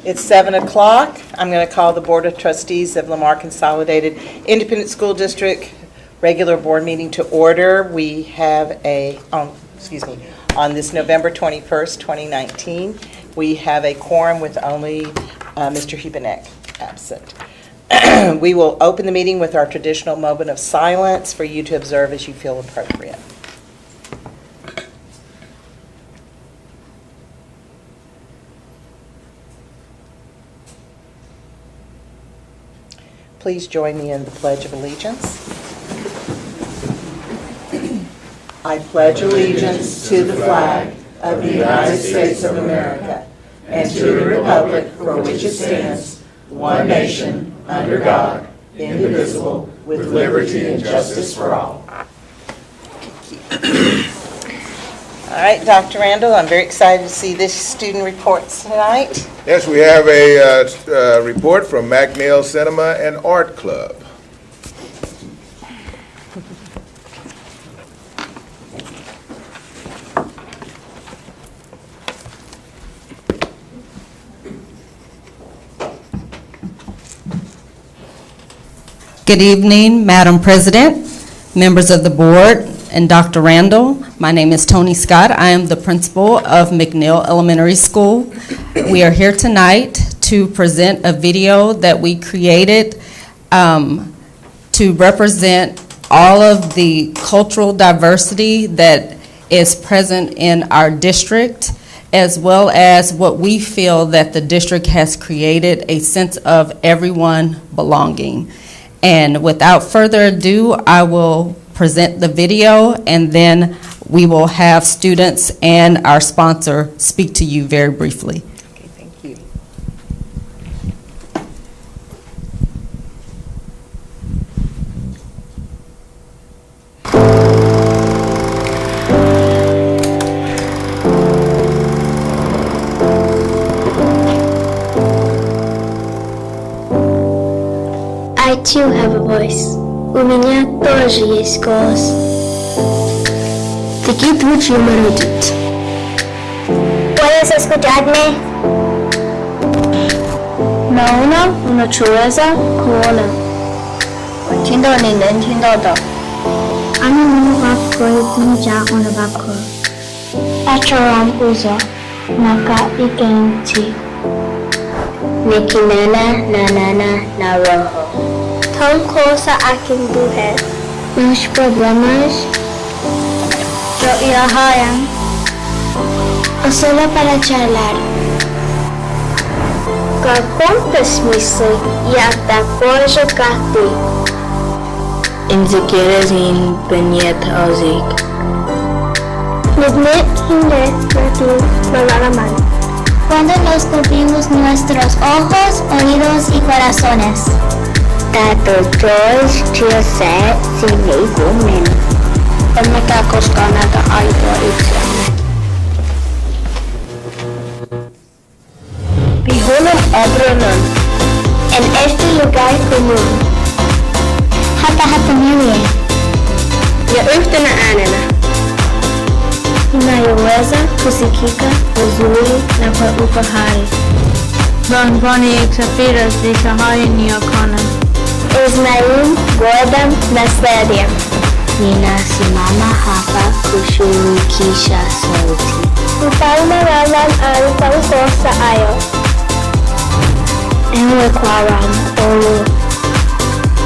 It's 7 o'clock. I'm going to call the Board of Trustees of Lamar Consolidated Independent School District regular board meeting to order. We have on this November 21st, 2019, we have a quorum with only Mr. Hebenek absent. We will open the meeting with our traditional moment of silence for you to observe as you feel appropriate. Please join me in the Pledge of Allegiance. I pledge allegiance to the flag of the United States of America and to the republic for which it stands, one nation, under God, indivisible, with liberty and justice for all. All right, Dr. Randall, I'm very excited to see this student reports tonight. Yes, we have a report from McNeil Cinema and Art Club. Good evening, Madam President, members of the board, and Dr. Randall. My name is Tony Scott. I am the principal of McNeil Elementary School. We are here tonight to present a video that we created to represent all of the cultural diversity that is present in our district, as well as what we feel that the district has created a sense of everyone belonging. And without further ado, I will present the video, and then we will have students and our sponsor speak to you very briefly. Okay, thank you. I too have a voice. У меня тоже есть голос. Такие тучи морозят. ¿Puedes escucharme? Naona unachoweza kuona. 我听到你能听到的。Ani nimeweza unavako. Acharam uzo. Nakaikenti. Nikinena na roho. Tão close aking buhay. Mas problemas. Yo ilahayan. O solo para charlar. Kakontas misli yata kojo kati. Inzikiras in benyet ozik. Nidnet hindi natin malalaman. Cuando nos cubrimos nuestros ojos, oídos y corazones. Tato George Chioset sinigumin. Emmekä koskaan näitä aitoa itseämme. Pihuno Ebronon. En este lugar común. Hata mieliä. Ja yhtenä äänenä. Inayoweza kusikika vizuri na kwa ufahari. Bonboni ikisafiri zishahai niokona. Ismail Gordon Naserian. Ninasimama hapa kushirikisha sauti. Mfalme Razan alipaukosa ayo. Ewe kwaram olu.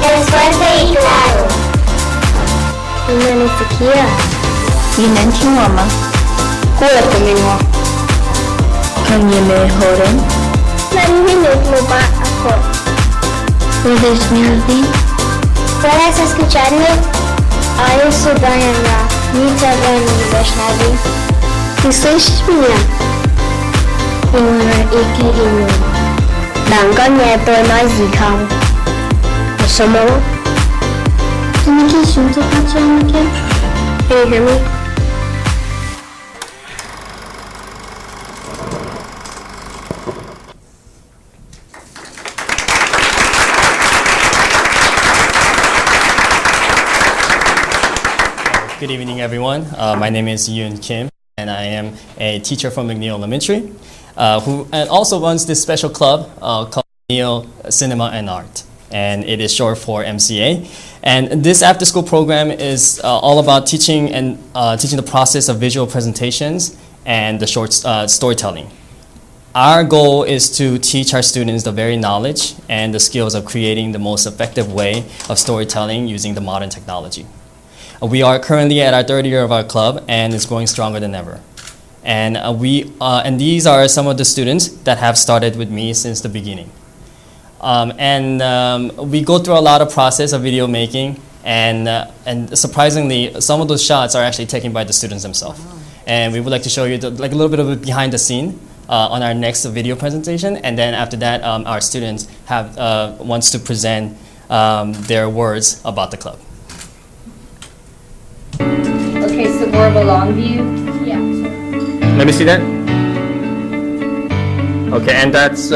Es fuerte y claro. Unanisikia? Ninanchiwama. Kuuletko minua? Kanye mehoren. Narinig mo ba ako? Puedes mirarme? ¿Puedes escucharme? Ayo subayan ra. Nitagan ni Vaishnavi. ¿Tú słyszysz mnie? Iwana iki inu. Dango nie to nazikam. Osomo? Tuniki shunto pachanike? Can you hear me? Good evening, everyone. My name is Yoon Kim, and I am a teacher from McNeil Elementary. who and also runs this special club called McNeil Cinema and Art, and it is short for MCA. And this after-school program is all about teaching the process of visual presentations and the short storytelling. Our goal is to teach our students the very knowledge and the skills of creating the most effective way of storytelling using the modern technology. We are currently at our third year of our club, and it's growing stronger than ever. And these are some of the students that have started with me since the beginning. We go through a lot of process of video making, and surprisingly, some of those shots are actually taken by the students themselves. And we would like to show you a little bit of a behind the scene on our next video presentation, and then after that, our students wants to present their words about the club. Okay, so more of a long view? Yeah. Let me see that. Okay, and that's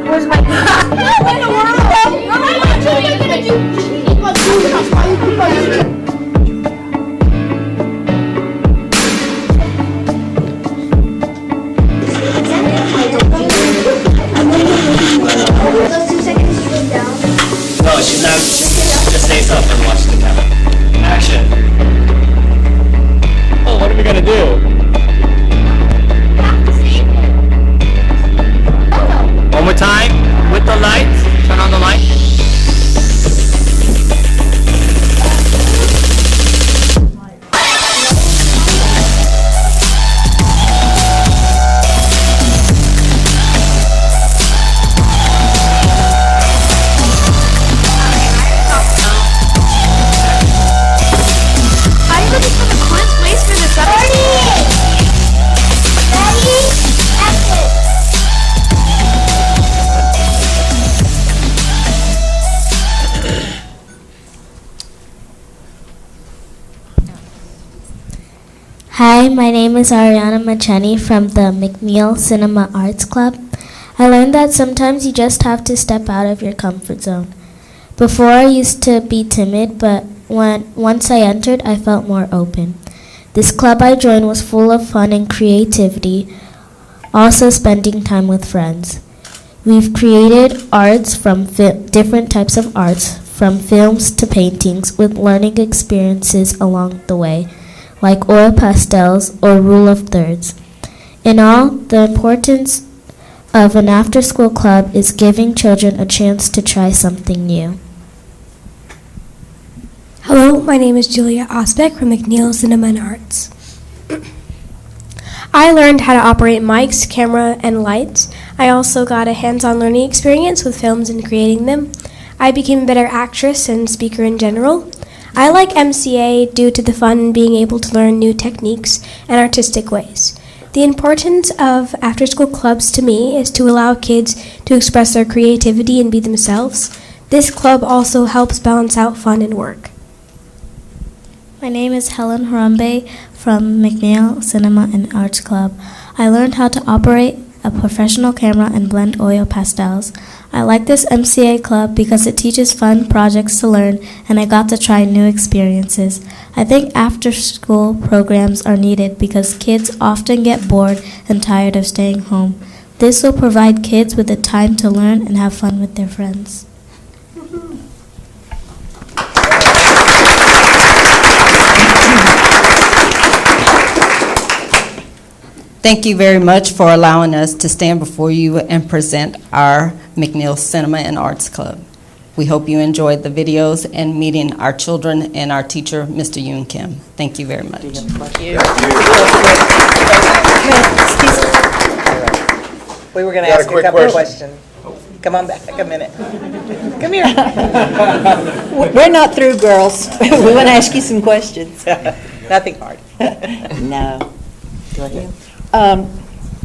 Where's my... What in the world? What are you gonna do? Those 2 seconds you go down. no, she's not. Just stays up and watch the camera. Action. Oh, what are we gonna do? One more time with the lights. Turn on the light. Hi, my name is Ariana Macheni from the McNeil Cinema Arts Club. I learned that sometimes you just have to step out of your comfort zone. Before I used to be timid, but once I entered, I felt more open. This club I joined was full of fun and creativity, also spending time with friends. We've created arts from different types of arts, from films to paintings, with learning experiences along the way, like oil pastels or rule of thirds. In all, the importance of an after-school club is giving children a chance to try something new. Hello, my name is Julia Osbeck from McNeil Cinema and Arts. I learned how to operate mics, camera, and lights. I also got a hands-on learning experience with films and creating them. I became a better actress and speaker in general. I like MCA due to the fun in being able to learn new techniques and artistic ways. The importance of after-school clubs to me is to allow kids to express their creativity and be themselves. This club also helps balance out fun and work. My name is Helen Harambe from McNeil Cinema and Arts Club. I learned how to operate a professional camera and blend oil pastels. I like this MCA club because it teaches fun projects to learn, and I got to try new experiences. I think after-school programs are needed because kids often get bored and tired of staying home. This will provide kids with the time to learn and have fun with their friends. Thank you very much for allowing us to stand before you and present our McNeil Cinema and Arts Club. We hope you enjoyed the videos and meeting our children and our teacher, Mr. Yoon Kim. Thank you very much. We were going to ask you a couple of questions. Come on back a minute. Come here. We're not through, girls. We want to ask you some questions. Nothing hard. No. Go ahead.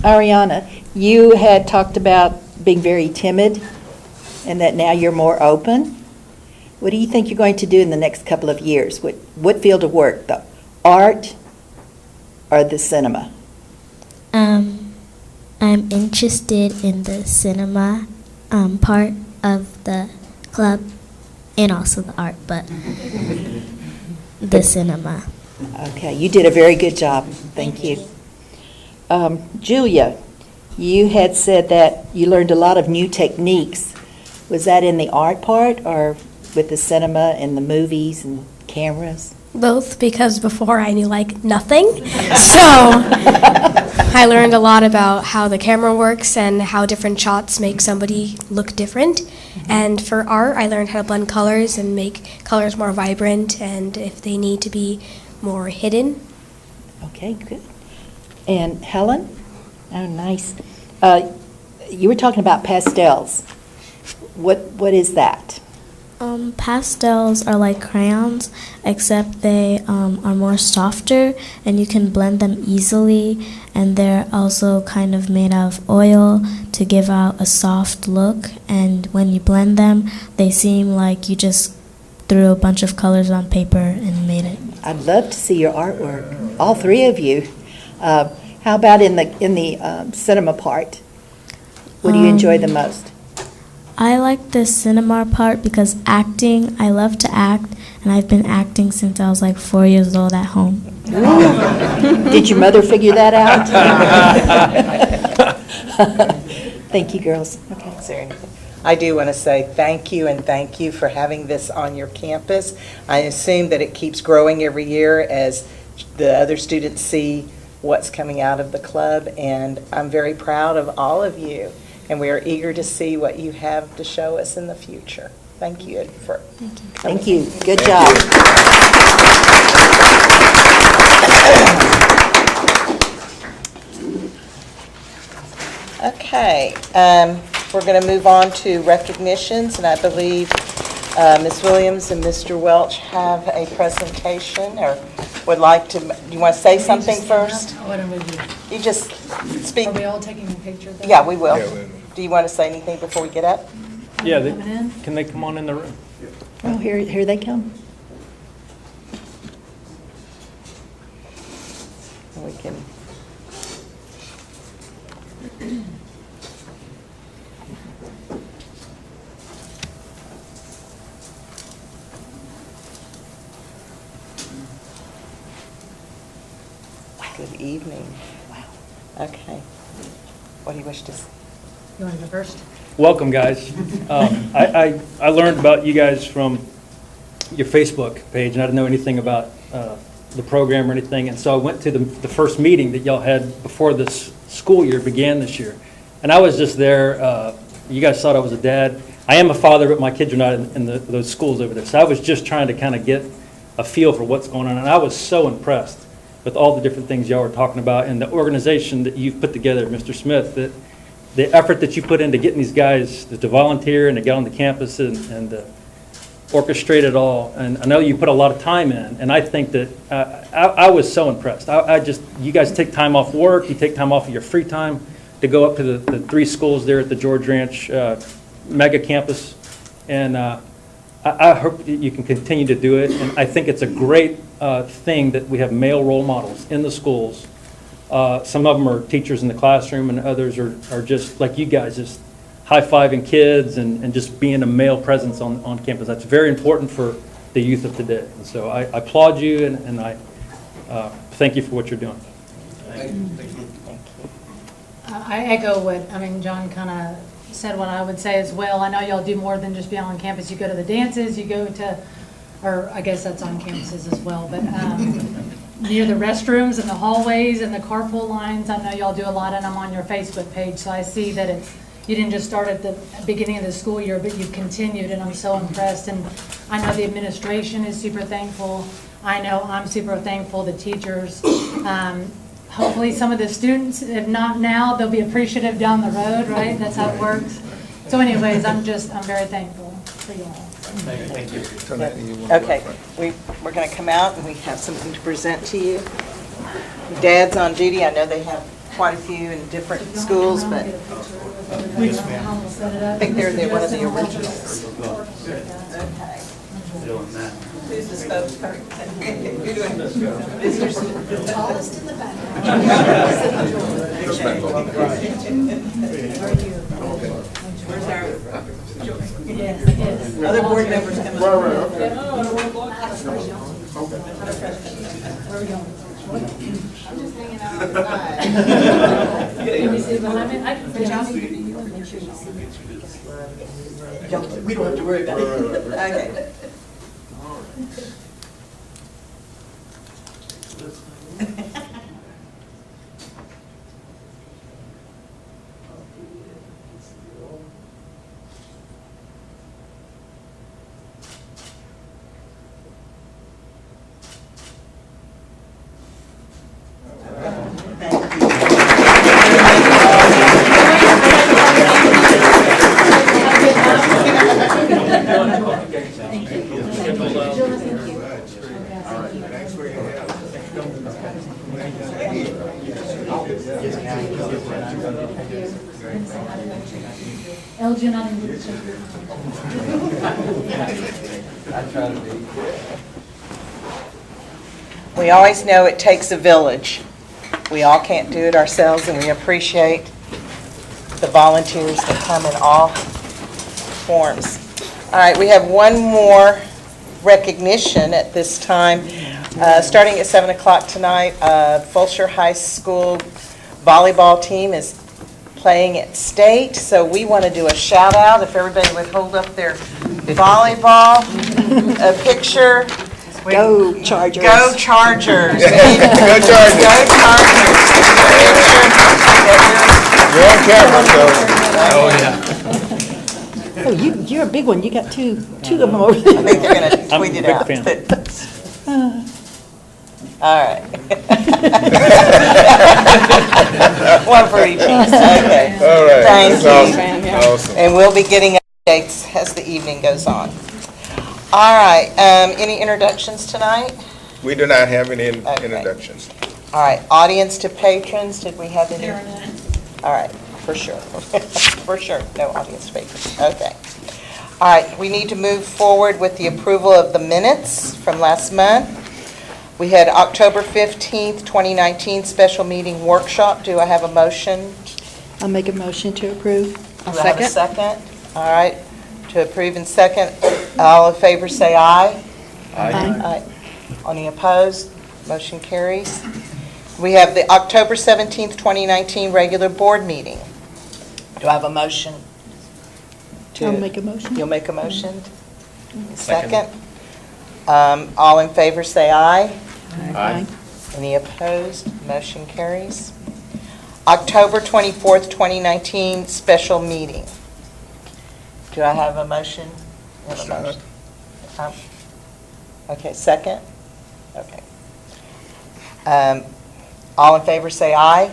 Ariana, you had talked about being very timid and that now you're more open. What do you think you're going to do in the next couple of years? What field of work, the art or the cinema? I'm interested in the cinema part of the club and also the art, but the cinema. Okay, you did a very good job. Thank you. Julia, you had said that you learned a lot of new techniques. Was that in the art part or with the cinema and the movies and cameras? Both, because before I knew like nothing. So I learned a lot about how the camera works and how different shots make somebody look different. And for art, I learned how to blend colors and make colors more vibrant and if they need to be more hidden. Okay, good. And Helen? Oh, nice. You were talking about pastels. What is that? Pastels are like crayons, except they are more softer and you can blend them easily, and they're also kind of made out of oil to give out a soft look, and when you blend them, they seem like you just threw a bunch of colors on paper and made it. I'd love to see your artwork, all three of you. How about in the cinema part? What do you enjoy the most? I like the cinema part because acting, I love to act, and I've been acting since I was like 4 years old at home. Did your mother figure that out? Thank you, girls. Okay. Is there anything? I do want to say thank you for having this on your campus. I assume that it keeps growing every year as the other students see what's coming out of the club, and I'm very proud of all of you, and we are eager to see what you have to show us in the future. Thank you for Thank you. Good job. Okay, we're going to move on to recognitions, and I believe Ms. Williams and Mr. Welch have a presentation, or would like to, do you want to say something first? What do we do? You just speak. Are we all taking a picture of that? Yeah, we will. Yeah, we will. Do you want to say anything before we get up? Yeah, Coming in? can they come on in the room? Oh, here they come. We can. Good evening. Wow. Okay. What do you wish to say? You want to go first? Welcome, guys. I learned about you guys from your Facebook page, and I didn't know anything about the program or anything, and so I went to the first meeting that y'all had before this school year began this year, and I was just there. You guys thought I was a dad. I am a father, but my kids are not in those schools over there, so I was just trying to kind of get a feel for what's going on, and I was so impressed with all the different things y'all were talking about and the organization that you've put together, Mr. Smith, that the effort that you put into getting these guys to volunteer and to get on the campus and orchestrate it all. And I know you put a lot of time in, and I think that I was so impressed. You guys take time off work, you take time off of your free time to go up to the 3 schools there at the George Ranch mega campus, and I hope that you can continue to do it, and I think it's a great thing that we have male role models in the schools. Some of them are teachers in the classroom, and others are just like you guys, just high-fiving kids and just being a male presence on campus. That's very important for the youth of today. And so I applaud you, and I thank you for what you're doing. Thank you. I echo John kind of said what I would say as well. I know y'all do more than just be on campus. You go to the dances, you go to, or I guess that's on campuses as well, but near the restrooms and the hallways and the carpool lines, I know y'all do a lot, and I'm on your Facebook page, so I see that you didn't just start at the beginning of the school year, but you've continued, and I'm so impressed. And I know the administration is super thankful. I know I'm super thankful, the teachers. Hopefully some of the students, if not now, they'll be appreciative down the road, right? That's how it works. So anyways, I'm very thankful for you all. Thank you. Okay, we're going to come out, and we have something to present to you. Dads on duty, I know they have quite a few in different schools, but I think they're one of the originals. Okay. Who's the spokesperson? You're doing the tallest in the back. Where's our? Yes. Other board members coming. Where are we going? I'm just hanging out on the side. Can you see behind me? I can see you. You want to make sure you see me. We don't have to worry about it. Okay. Elgin, I didn't get to check your We always know it takes a village. We all can't do it ourselves, and we appreciate the volunteers that come in all forms. All right, we have one more recognition at this time. Starting at 7 o'clock tonight, Fulshire High School volleyball team is playing at state, so we want to do a shout out. If everybody would hold up their volleyball, a picture. Go Chargers. Go Chargers. Go Chargers. Go Chargers. You're on camera, so. Oh, yeah. Oh, you're a big one. You got two of them over there. I think they're going to I'm a tweet it big out. fan. All right. One for each piece, okay. All right. Thank That's you. Awesome. And we'll be getting updates as the evening goes on. All right, any introductions tonight? We do not have any Okay. introductions. All right, audience to patrons, did we have any? All right, for sure. For sure, no audience to patrons, okay. All right, we need to move forward with the approval of the minutes from last month. We had October 15th, 2019 special meeting workshop. Do I have a motion? I'll make a motion to approve. Do I have a second? All right, to approve and second. All in favor say aye. Aye. Any opposed? Motion carries. We have the October 17th, 2019 regular board meeting. Do I have a motion? I'll make a motion. You'll make a motion? Second. All in favor say aye. Aye. Any opposed? Motion carries. October 24th, 2019 special meeting. Do I have a motion? You have a motion? Okay, second? Okay. All in favor say aye.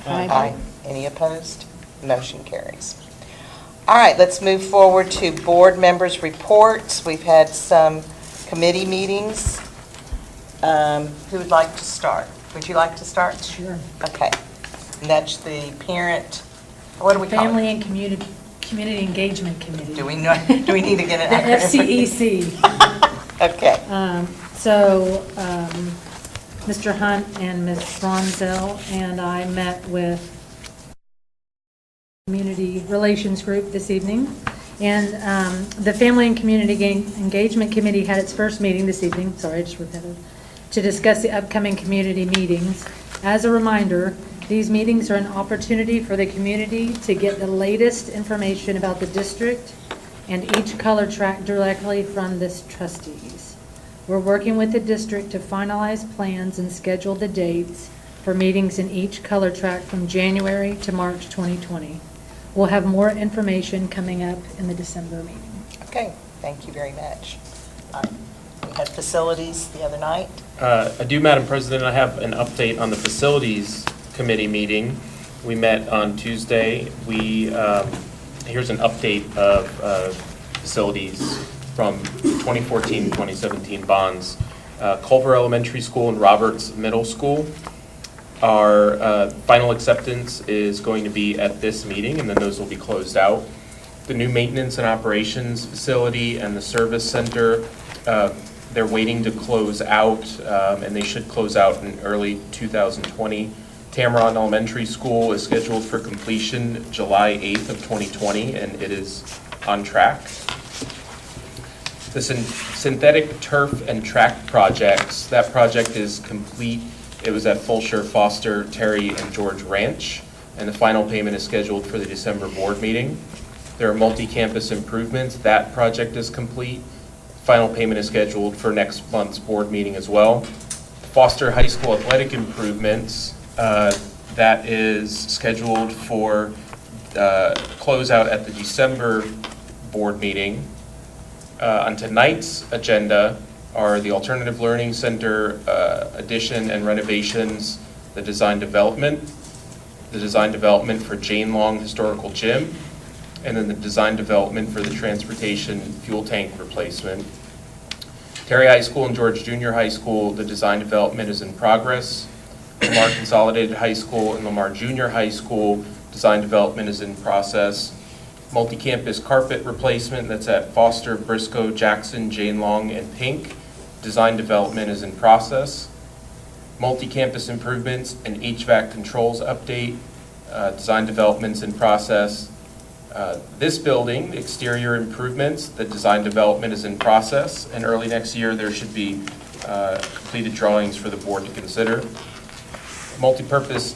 Aye. Any opposed? Motion carries. All right, let's move forward to board members' reports. We've had some committee meetings. Who would like to start? Would you like to start? Sure. Okay. And that's the parent, what do we call it? Family and Community Engagement Committee. Do we need to get an The acronym? FCEC. Okay. So, Mr. Hunt and Ms. Ronzel and I met with Community Relations Group this evening. And the Family and Community Engagement Committee had its first meeting this evening, sorry, I just repeated, to discuss the upcoming community meetings. As a reminder, these meetings are an opportunity for the community to get the latest information about the district and each color track directly from the trustees. We're working with the district to finalize plans and schedule the dates for meetings in each color track from January to March 2020. We'll have more information coming up in the December meeting. Okay, thank you very much. We had facilities the other night. I do, Madam President. I have an update on the Facilities Committee meeting. We met on Tuesday. Here's an update of facilities from 2014-2017 bonds. Culver Elementary School and Roberts Middle School. Our final acceptance is going to be at this meeting, and then those will be closed out. The new maintenance and operations facility and the service center, they're waiting to close out, and they should close out in early 2020. Tameron Elementary School is scheduled for completion July 8th of 2020, and it is on track. The Synthetic turf and track projects. That project is complete. It was at Fulshire, Foster, Terry, and George Ranch, and the final payment is scheduled for the December board meeting. There are multi-campus improvements. That project is complete. Final payment is scheduled for next month's board meeting as well. Foster High School athletic improvements, that is scheduled for closeout at the December board meeting. On tonight's agenda are the Alternative Learning Center addition and renovations, the design development for Jane Long Historical Gym, and then the design development for the transportation fuel tank replacement. Terry High School and George Junior High School, the design development is in progress. Lamar Consolidated High School and Lamar Junior High School, design development is in process. Multi-campus carpet replacement, that's at Foster, Briscoe, Jackson, Jane Long, and Pink. Design development is in process. Multi-campus improvements and HVAC controls update, design development's in process. This building, exterior improvements, the design development is in process, and early next year there should be completed drawings for the board to consider. Multi-purpose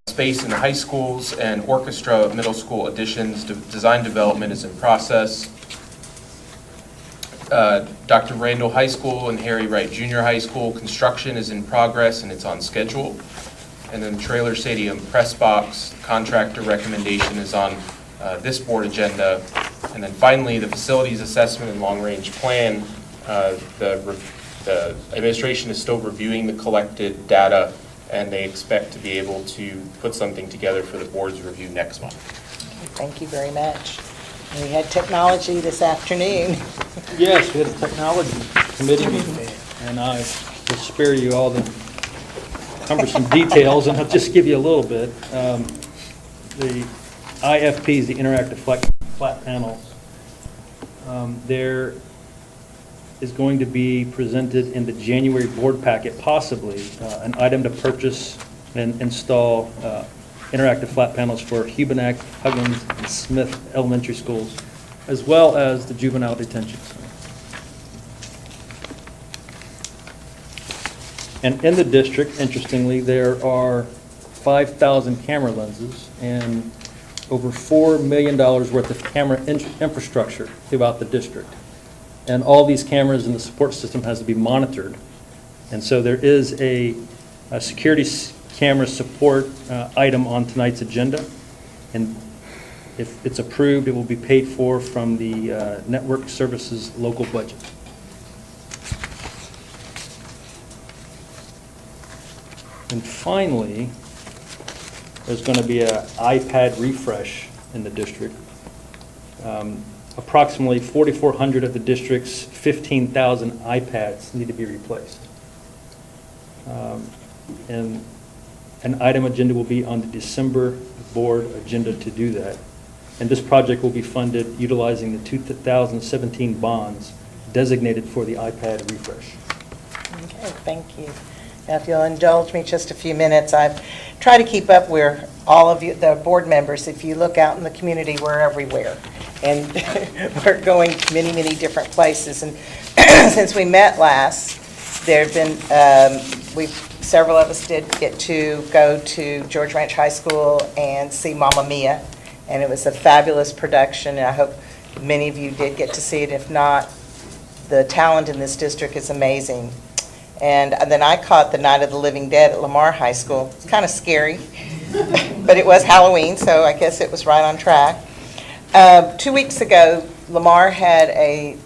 space in the high schools and orchestra middle school additions, design development is in process. Dr. Randall High School and Harry Wright Junior High School, construction is in progress and it's on schedule. And then Trailer Stadium Press Box, contractor recommendation is on this board agenda. And then finally, the facilities assessment and long-range plan, the administration is still reviewing the collected data, and they expect to be able to put something together for the board's review next month. Thank you very much. We had technology this afternoon. Yes, we had a technology committee meeting, and I will spare you all the cumbersome details, and I'll just give you a little bit. The IFPs, the interactive flat panels, there is going to be presented in the January board packet, possibly, an item to purchase and install interactive flat panels for Hubenack, Huggins, and Smith elementary schools, as well as the juvenile detention center. And in the district, interestingly, there are 5,000 camera lenses and over $4 million worth of camera infrastructure throughout the district. And all these cameras in the support system has to be monitored. And so there is a security camera support item on tonight's agenda. And if it's approved, it will be paid for from the network services local budget. And finally, there's going to be an iPad refresh in the district. Approximately 4,400 of the district's 15,000 iPads need to be replaced. And an item agenda will be on the December board agenda to do that. And this project will be funded utilizing the 2017 bonds designated for the iPad refresh. Okay, thank you. Now, if you'll indulge me just a few minutes, I've tried to keep up where all of you, the board members, if you look out in the community, we're everywhere. And we're going many, many different places. And since we met last, there have been, several of us did get to go to George Ranch High School and see Mamma Mia. And it was a fabulous production, and I hope many of you did get to see it. If not, the talent in this district is amazing. And then I caught the Night of the Living Dead at Lamar High School. It's kind of scary, but it was Halloween, so I guess it was right on track. 2 weeks ago, Lamar had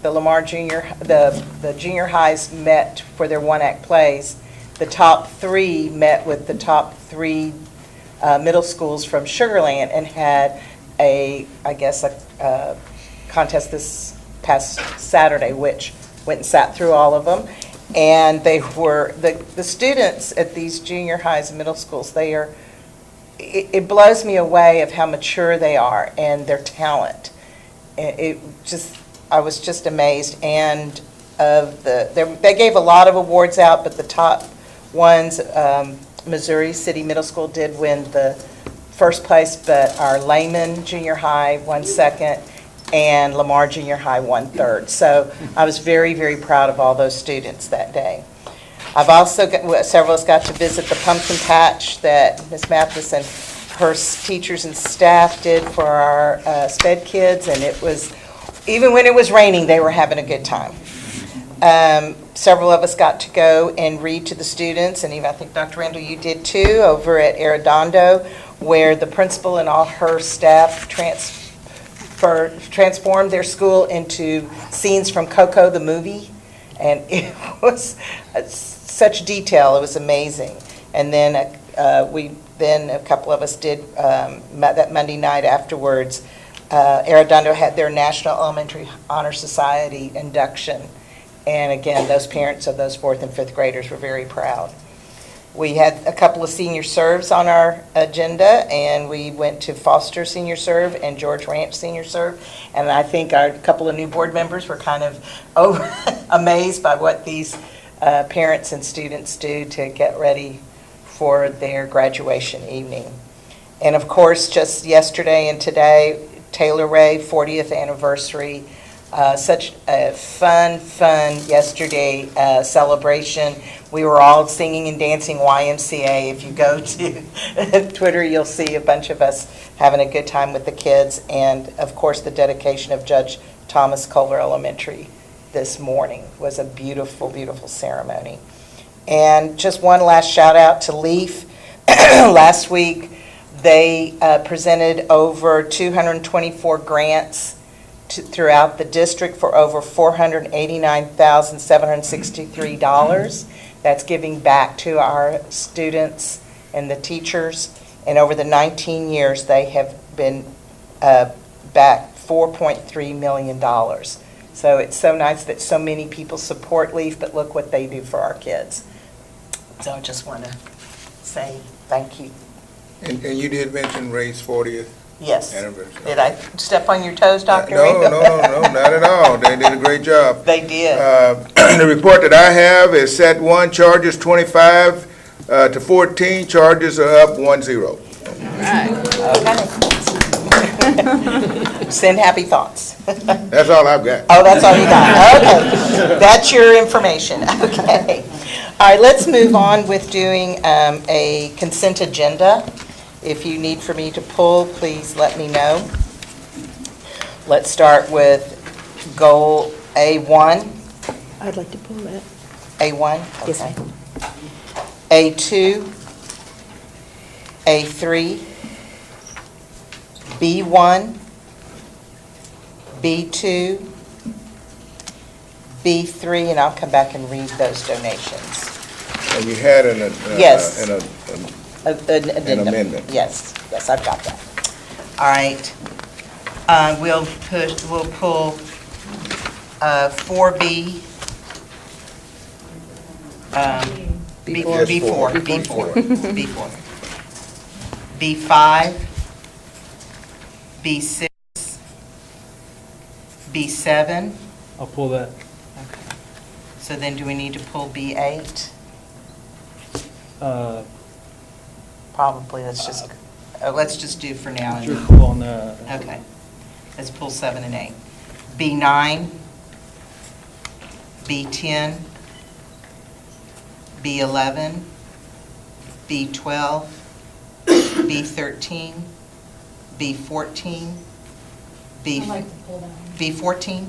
the Lamar Junior, the junior highs met for their one-act plays. The top three met with the top three middle schools from Sugar Land and had a contest this past Saturday, which went and sat through all of them. And they were, the students at these junior highs and middle schools, they are, it blows me away of how mature they are and their talent. I was just amazed. And they gave a lot of awards out, but the top ones, Missouri City Middle School did win the first place, but our Lehman Junior High won second, and Lamar Junior High won third. So I was very, very proud of all those students that day. I've also, several of us got to visit the pumpkin patch that Ms. Mathis and her teachers and staff did for our SPED kids, and it was, even when it was raining, they were having a good time. Several of us got to go and read to the students, and even I think Dr. Randall, you did too, over at Arredondo, where the principal and all her staff transformed their school into scenes from Coco the movie, and it was such detail. It was amazing. And then a couple of us did that Monday night afterwards. Arredondo had their National Elementary Honor Society induction. And again, those parents of those 4th and 5th graders were very proud. We had a couple of senior serves on our agenda, and we went to Foster Senior Serve and George Ranch Senior Serve. And I think a couple of new board members were kind of amazed by what these parents and students do to get ready for their graduation evening. And of course, just yesterday and today, Taylor Ray 40th anniversary. Such a fun yesterday celebration. We were all singing and dancing YMCA. If you go to Twitter, you'll see a bunch of us having a good time with the kids. And of course, the dedication of Judge Thomas Culver Elementary this morning was a beautiful, beautiful ceremony. And just one last shout out to LEAF. Last week, they presented over 224 grants throughout the district for over $489,763. That's giving back to our students and the teachers. And over the 19 years, they have been back $4.3 million. So it's so nice that so many people support LEAF, but look what they do for our kids. So I just want to say thank you. And you did mention Ray's 40th Yes. anniversary. Did I step on your toes, Dr. No, Ringo? no, not at all. They did a great job. They did. The report that I have is set 1, charges 25 to 14, charges are up 1-0. Okay. Send happy thoughts. That's all I've got. Oh, that's all you got. Okay. That's your information. Okay. All right, let's move on with doing a consent agenda. If you need for me to pull, please let me know. Let's start with goal A1. I'd like to pull that. A1? Yes, Okay. A2, A3, B1, B2, B3, and I'll come back and read those donations. And you had an Yes. an Addendum. amendment. Yes, I've got that. All right. We'll pull 4B. B4. B5, B6, B7. I'll pull that. Okay. So then do we need to pull B8? Probably, let's just do for now. Sure, pull on that. Okay. Let's pull 7 and 8. B9, B10, B11, B12, B13, B14, I'd like to pull that one. B14,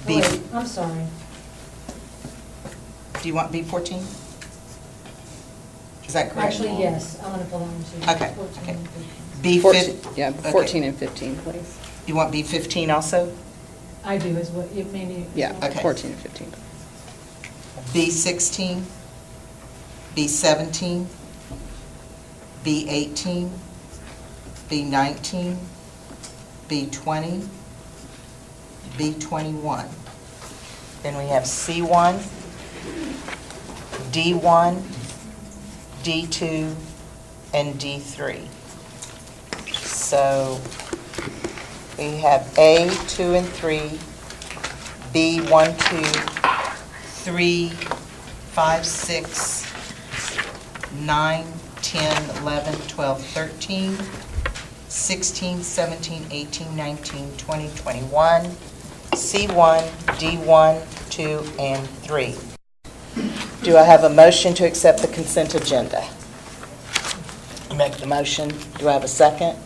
Oh, wait, I'm sorry. do you want B14? Is that correct? Actually, yes, I'm going to pull that one too. Okay, 14 okay. and 15. B15, Yeah, Okay. 14 and 15, please. you want B15 also? I do as well, it may be. Yeah, Okay. 14 and 15. B16, B17, B18, B19, B20, B21. Then we have C1, D1, D2, and D3. So we have A, 2, and 3, B, 1, 2, 3, 5, 6, 9, 10, 11, 12, 13, 16, 17, 18, 19, 20, 21, C1, D1, 2, and 3. Do I have a motion to accept the consent agenda? Make the motion. Do I have a second?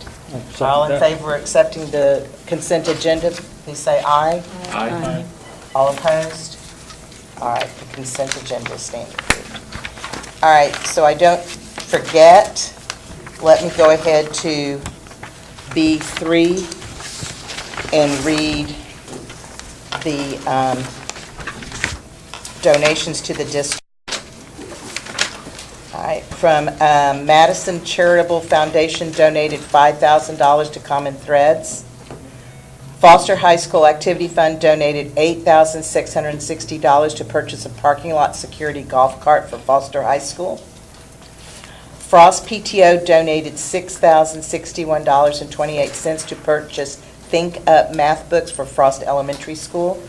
All in favor of accepting the consent agenda, please say aye. Aye. All opposed? All right, the consent agenda is standing approved. All right, so I don't forget, let me go ahead to B3 and read the donations to the district. All right, from Madison Charitable Foundation donated $5,000 to Common Threads. Foster High School Activity Fund donated $8,660 to purchase a parking lot security golf cart for Foster High School. Frost PTO donated $6,061.28 to purchase Think Up math books for Frost Elementary School.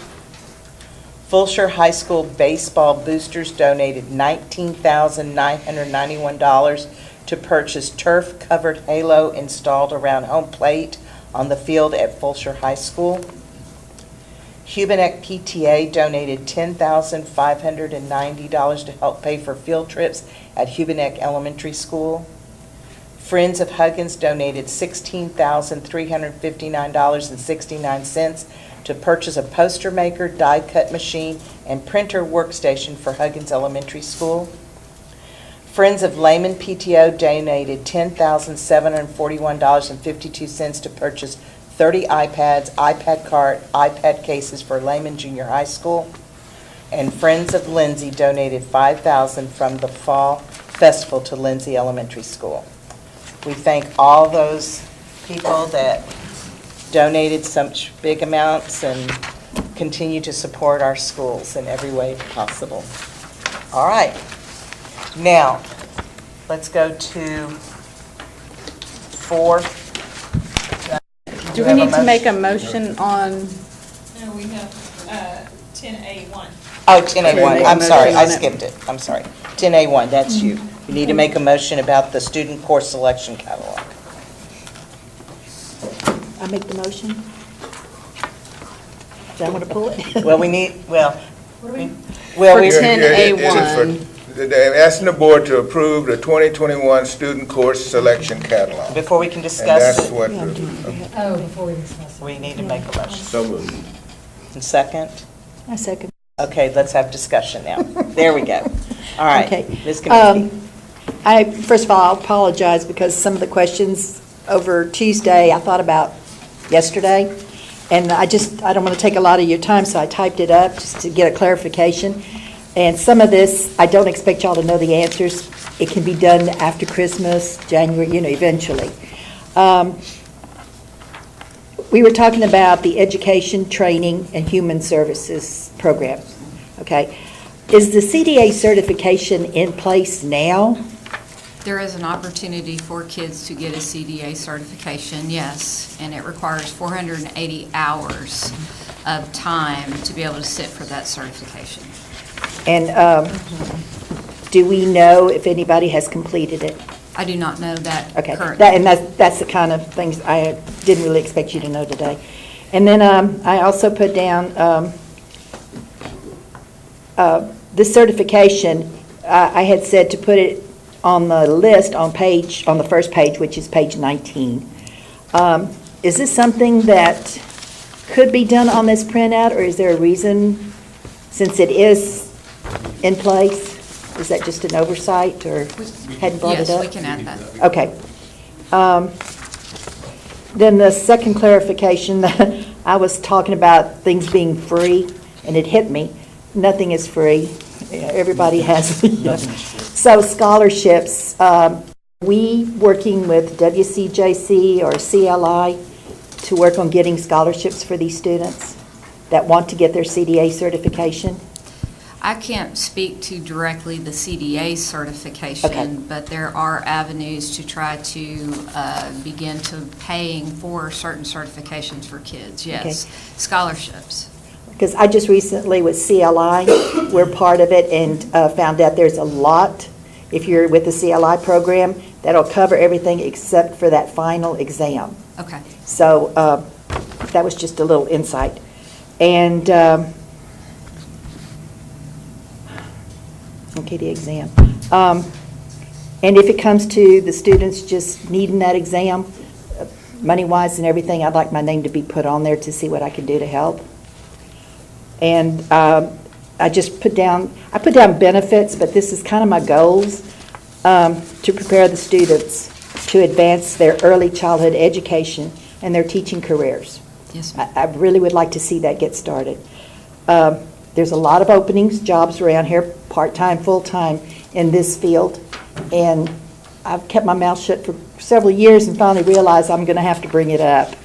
Fulshire High School baseball boosters donated $19,991 to purchase turf-covered halo installed around home plate on the field at Fulshire High School. Hubeneck PTA donated $10,590 to help pay for field trips at Hubeneck Elementary School. Friends of Huggins donated $16,359.69 to purchase a poster maker, die cut machine, and printer workstation for Huggins Elementary School. Friends of Lehman PTO donated $10,741.52 to purchase 30 iPads, iPad cart, iPad cases for Lehman Junior High School. And Friends of Lindsay donated $5,000 from the Fall Festival to Lindsay Elementary School. We thank all those people that donated such big amounts and continue to support our schools in every way possible. All right. Now, let's go to 4. Do we need to make a motion on? No, we have 10A1. Oh, 10A1, I'm sorry, I on it. skipped it, I'm sorry. 10A1, that's you. You need to make a motion about the student course selection catalog. I make the motion? Do I want to pull it? Well, we need, well, For we, 10A1. They're asking the board to approve the 2021 student course selection catalog. before we can And discuss that's it, what, Oh, before we discuss it. we need to make a motion. So moved. And second? I second. Okay, let's have discussion now. There we go. All right. Okay. Ms. Kaminsky. First of all, I'll apologize because some of the questions over Tuesday I thought about yesterday, and I don't want to take a lot of your time, so I typed it up just to get a clarification. And some of this, I don't expect y'all to know the answers. It can be done after Christmas, January, eventually. We were talking about the Education, Training, and Human Services program, okay? Is the CDA certification in place now? There is an opportunity for kids to get a CDA certification, yes, and it requires 480 hours of time to be able to sit for that certification. And do we know if anybody has completed it? I do not know that Okay, currently. that's the kind of things I didn't really expect you to know today. And then I also put down this certification, I had said to put it on the list on the first page, which is page 19. Is this something that could be done on this printout, or is there a reason, since it is in place? Is that just an oversight, or hadn't brought it up? Yes, we can add that. Okay. Then the second clarification, I was talking about things being free, and it hit me. Nothing is free. Everybody has. So scholarships, we working with WCJC or CLI to work on getting scholarships for these students that want to get their CDA certification? I can't speak to directly the CDA certification, Okay. but there are avenues to try to begin to paying for certain certifications for kids, yes. Okay. Scholarships. Because I just recently with CLI, we're part of it, and found out there's a lot If you're with the CLI program, that'll cover everything except for that final exam. Okay. So that was just a little insight. And, okay, the exam. And if it comes to the students just needing that exam, money-wise and everything, I'd like my name to be put on there to see what I can do to help. And I put down benefits, but this is kind of my goals, to prepare the students to advance their early childhood education and their teaching careers. Yes, I really would like to see that get started. There's a lot of openings, jobs around here, part-time, full-time, in this field. And I've kept my mouth shut for several years and finally realized I'm going to have to bring it up.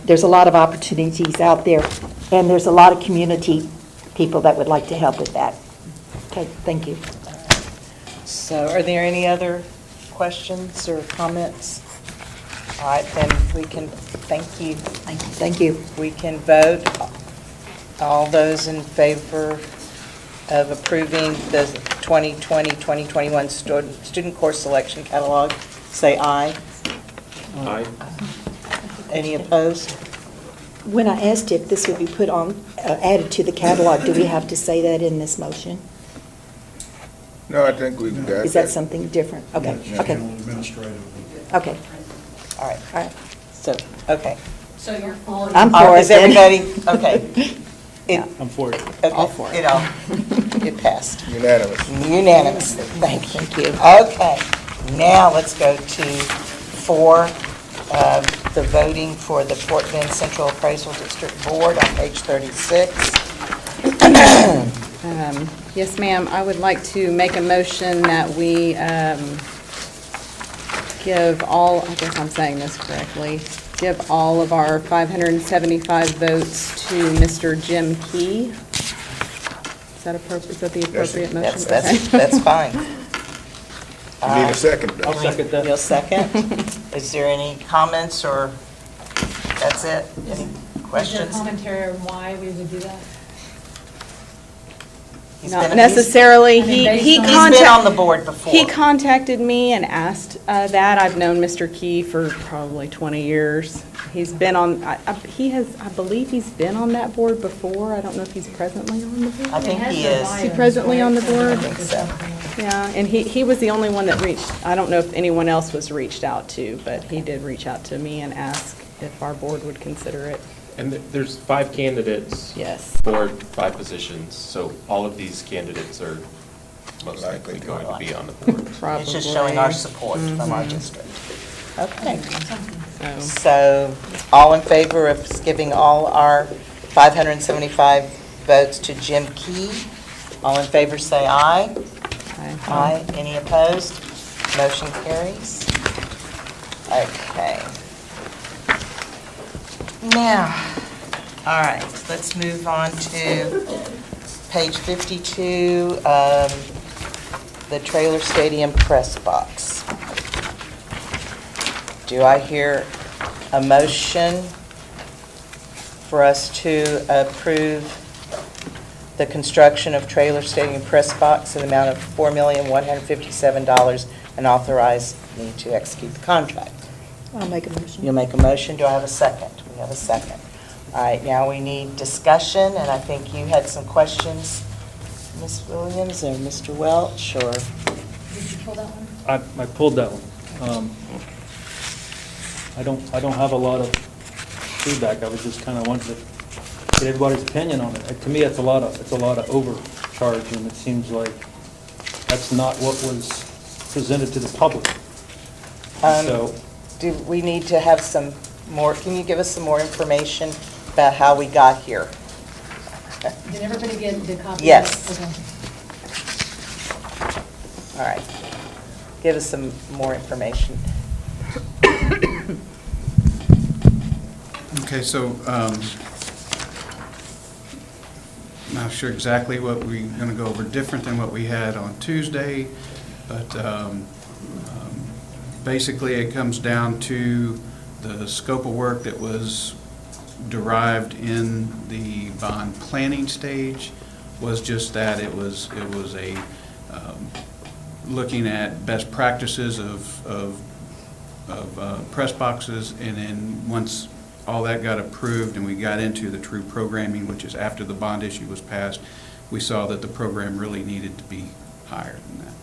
There's a lot of opportunities out there, and there's a lot of community people that would like to help with that. Okay, thank you. So are there any other questions or comments? All right, then we can, thank you. Thank you. We can vote. All those in favor of approving the 2020-2021 student course selection catalog, say aye. Aye. Any opposed? When I asked if this would be put on, added to the catalog, do we have to say that in this motion? No, I think we've got Is that something different? Okay, okay. Okay. All right. So, okay. So you're for I'm for it. Is everybody, okay. I'm for it. Okay, All for it. It passed. Unanimous. Unanimously. Thank you. Okay. Now let's go to 4, the voting for the Fort Bend Central Appraisal District Board on page 36. Yes, ma'am. I would like to make a motion that we give all, I guess I'm saying this correctly, give all of our 575 votes to Mr. Jim Key. Is that appropriate? Is that the appropriate motion? That's fine. You need a second, though. I'll second that. You'll second? Is there any comments, or that's it? Any Is there questions? commentary on why we would do that? Not necessarily. He He's been on the board before. He contacted me and asked that. I've known Mr. Key for probably 20 years. He's been on, I believe he's been on that board before. I don't know if he's presently on the board. I think he is. Is he presently on the board? I think so. Yeah, and he was the only one that reached, I don't know if anyone else was reached out to, but he did reach out to me and ask if our board would consider it. And there's 5 candidates. Yes. For 5 positions, so all of these candidates are most likely going to be on the board. It's just showing our support from our district. Okay. So, So, all in favor of giving all our 575 votes to Jim Key? All in favor say aye. Aye. Any opposed? Motion carries. Okay. Now, all right, let's move on to page 52, the trailer stadium press box. Do I hear a motion for us to approve the construction of trailer stadium press box in the amount of $4,157 and authorize me to execute the contract? I'll make a motion. You'll make a motion. Do I have a second? We have a second. All right, now we need discussion, and I think you had some questions, Ms. Williams or Mr. Welch, or? Did you pull that one? I pulled that one. I don't have a lot of feedback. I was just kind of wanting to get everybody's opinion on it. To me, it's a lot of overcharge, and it seems like that's not what was presented to the public. So, Do we need to have some more, can you give us some more information about how we got here? Did everybody get the copy? Yes. Okay. All right. Give us some more information. Okay, so I'm not sure exactly what we're going to go over, different than what we had on Tuesday, but basically it comes down to the scope of work that was derived in the bond planning stage was just that it was a looking at best practices of press boxes, and then once all that got approved and we got into the true programming, which is after the bond issue was passed, we saw that the program really needed to be higher than that.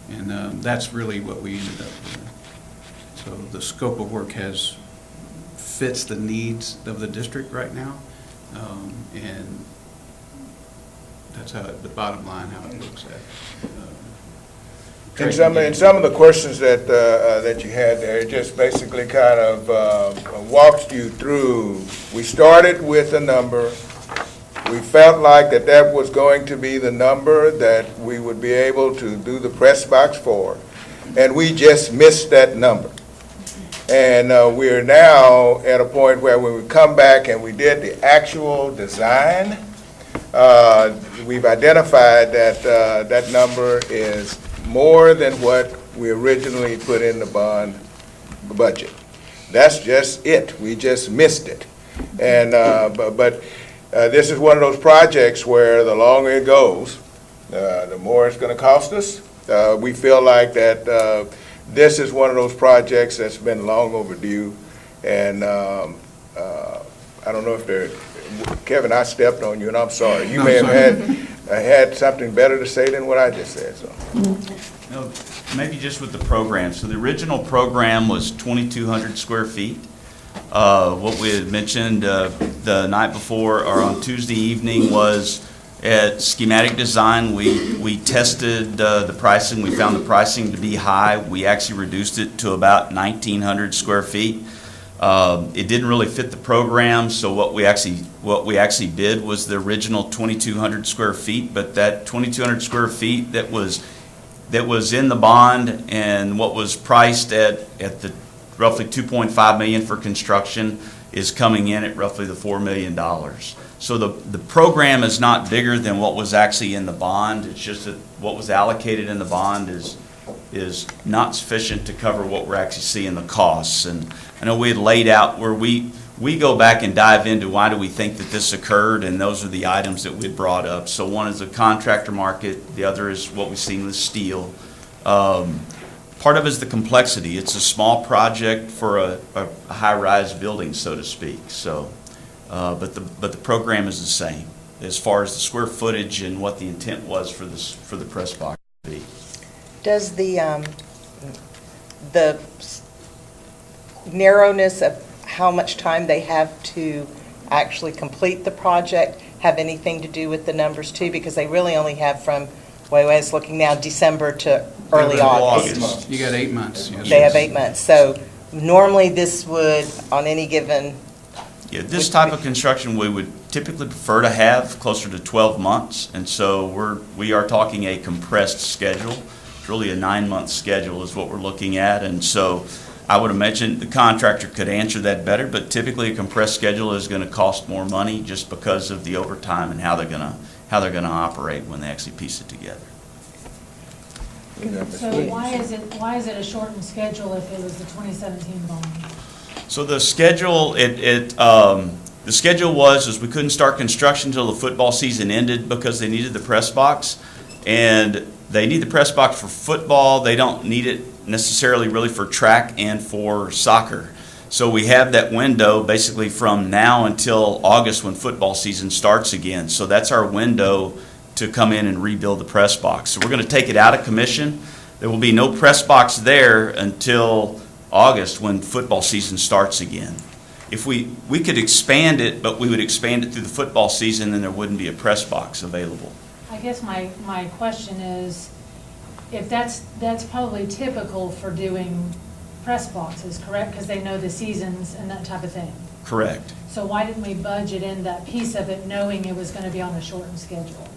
And that's really what we ended up doing. So the scope of work fits the needs of the district right now, and that's how the bottom line, how it looks at. And some of the questions that that you had there, just basically kind of walked you through. We started with a number. We felt like that was going to be the number that we would be able to do the press box for, and we just missed that number. And we're now at a point where when we come back and we did the actual design, we've identified that that number is more than what we originally put in the bond budget. That's just it. We just missed it. And but this is one of those projects where the longer it goes, the more it's going to cost us. We feel like that this is one of those projects that's been long overdue. And I don't know if Kevin, I stepped on you, and I'm sorry. You may have had something better to say than what I just said. So. No, maybe just with the program. So the original program was 2,200 square feet. What we had mentioned the night before, or on Tuesday evening, was at schematic design. We tested the pricing. We found the pricing to be high. We actually reduced it to about 1,900 square feet. It didn't really fit the program, so what we actually bid was the original 2,200 square feet. But that 2,200 square feet that was in the bond and what was priced at the roughly $2.5 million for construction is coming in at roughly the $4 million. So the program is not bigger than what was actually in the bond. It's just that what was allocated in the bond is not sufficient to cover what we're actually seeing the costs. And I know we had laid out where we go back and dive into why do we think that this occurred, and those are the items that we had brought up. So one is the contractor market, the other is what we've seen with steel. Part of it is the complexity. It's a small project for a high-rise building, so to speak. So, but the program is the same as far as the square footage and what the intent was for the press box to be. Does the narrowness of how much time they have to actually complete the project have anything to do with the numbers too? Because they really only have from, way I was looking now, December to early August. You got 8 months. Yes. They have 8 months. So normally this would, on any given... Yeah, this type of construction we would typically prefer to have closer to 12 months. And so we are talking a compressed schedule. It's really a 9-month schedule is what we're looking at. And so I would imagine the contractor could answer that better, but typically a compressed schedule is going to cost more money just because of the overtime and how they're going to operate when they actually piece it together. So why is it a shortened schedule if it was the 2017 bond? So the schedule, the schedule was we couldn't start construction until the football season ended because they needed the press box, and they need the press box for football. They don't need it necessarily really for track and for soccer. So we have that window basically from now until August when football season starts again. So that's our window to come in and rebuild the press box. So we're going to take it out of commission. There will be no press box there until August when football season starts again. If we could expand it, but we would expand it through the football season, then there wouldn't be a press box available. I guess my question is, if that's probably typical for doing press boxes, correct? Because they know the seasons and that type of thing. Correct. So why didn't we budget in that piece of it knowing it was going to be on a shortened schedule?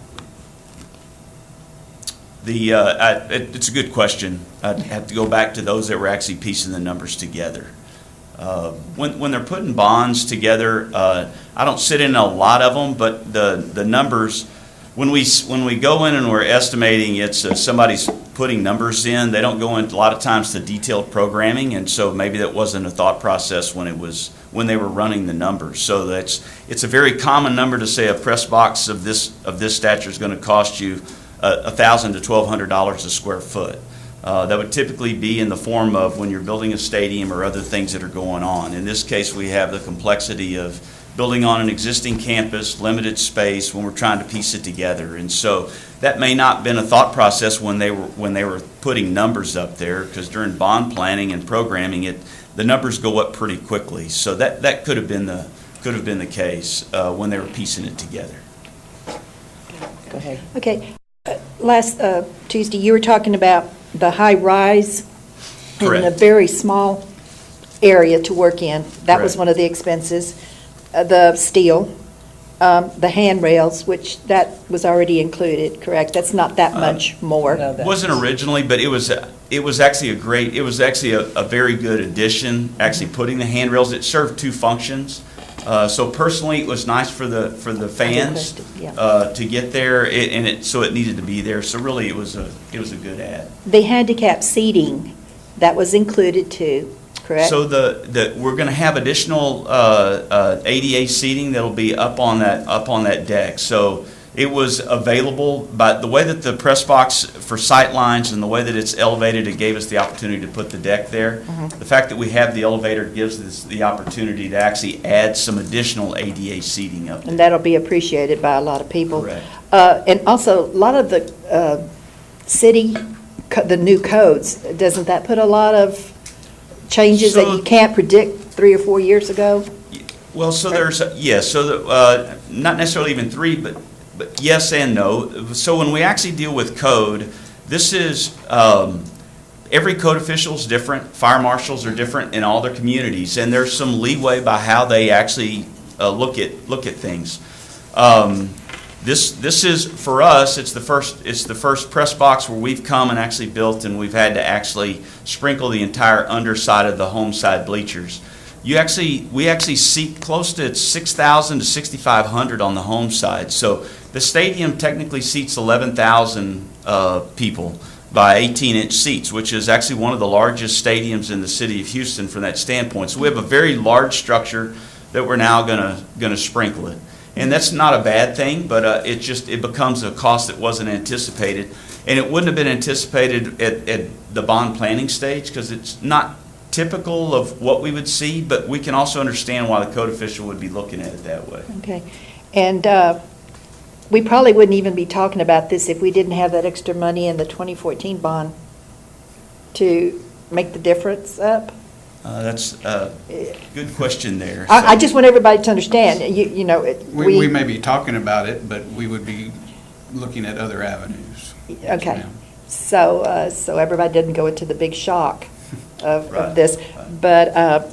It's a good question. I'd have to go back to those that were actually piecing the numbers together. When they're putting bonds together, I don't sit in a lot of them, but the numbers, when we go in and we're estimating, it's somebody's putting numbers in. They don't go into a lot of times to detailed programming, and so maybe that wasn't a thought process when they were running the numbers. So it's a very common number to say a press box of this stature is going to cost you $1,000 to $1,200 a square foot. That would typically be in the form of when you're building a stadium or other things that are going on. In this case, we have the complexity of building on an existing campus, limited space, when we're trying to piece it together. And so that may not have been a thought process when they were putting numbers up there, because during bond planning and programming, the numbers go up pretty quickly. So that could have been the case when they were piecing it together. Go ahead. Okay. Last Tuesday, you were talking about the high rise in a Correct. very small area to work in. That was Correct. one of the expenses. The steel, the handrails, which that was already included, correct? That's not that much more. No, It wasn't originally, but it was actually a very good addition, actually putting the handrails. It served two functions. So personally, it was nice for the fans to get there, so it needed to be there. So really, it was a good add. The handicap seating, that was included too, correct? So we're going to have additional ADA seating that'll be up on that deck. So it was available, but the way that the press box for sight lines and the way that it's elevated, it gave us the opportunity to put the deck there. Mm-hmm. The fact that we have the elevator gives us the opportunity to actually add some additional ADA seating up there. And that'll be appreciated by a lot of people. Correct. And also, a lot of the city, the new codes, doesn't that put a lot of changes that you can't predict 3 or 4 years ago? Well, so there's, yes, so not necessarily even 3, but yes and no. So when we actually deal with code, this is, every code official is different. Fire marshals are different in all their communities, and there's some leeway by how they actually look at things. This is, for us, it's the first press box where we've come and actually built, and we've had to actually sprinkle the entire underside of the home side bleachers. We actually seat close to 6,000 to 6,500 on the home side. So the stadium technically seats 11,000 people by 18-inch seats, which is actually one of the largest stadiums in the city of Houston from that standpoint. So we have a very large structure that we're now gonna sprinkle it. And that's not a bad thing, but it becomes a cost that wasn't anticipated. And it wouldn't have been anticipated at the bond planning stage, because it's not typical of what we would see, but we can also understand why the code official would be looking at it that way. Okay. And we probably wouldn't even be talking about this if we didn't have that extra money in the 2014 bond to make the difference up. That's a good question there. I just want everybody to understand, you know. We may be talking about it, but we would be looking at other avenues. Okay. Yes, ma'am. So everybody didn't go into the big shock of Right. this. But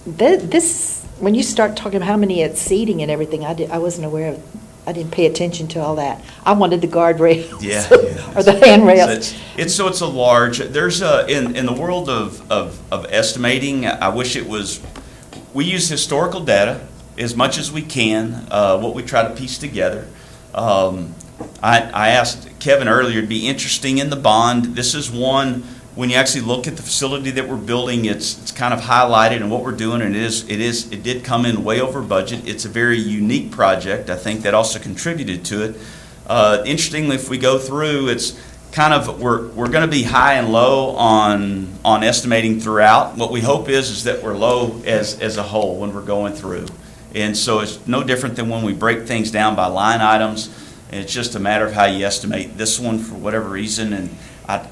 this, when you start talking about how many it's seating and everything, I wasn't aware of, I didn't pay attention to all that. I wanted the guardrails. Yeah. Or the handrails. So it's a large, there's in the world of estimating, I wish it was, we use historical data as much as we can, what we try to piece together. I asked Kevin earlier, it'd be interesting in the bond, this is one, when you actually look at the facility that we're building, it's kind of highlighted in what we're doing, and it did come in way over budget. It's a very unique project. I think that also contributed to it. Interestingly, if we go through, it's kind of, we're going to be high and low on estimating throughout. What we hope is that we're low as a whole when we're going through. And so it's no different than when we break things down by line items. And it's just a matter of how you estimate this one for whatever reason. And like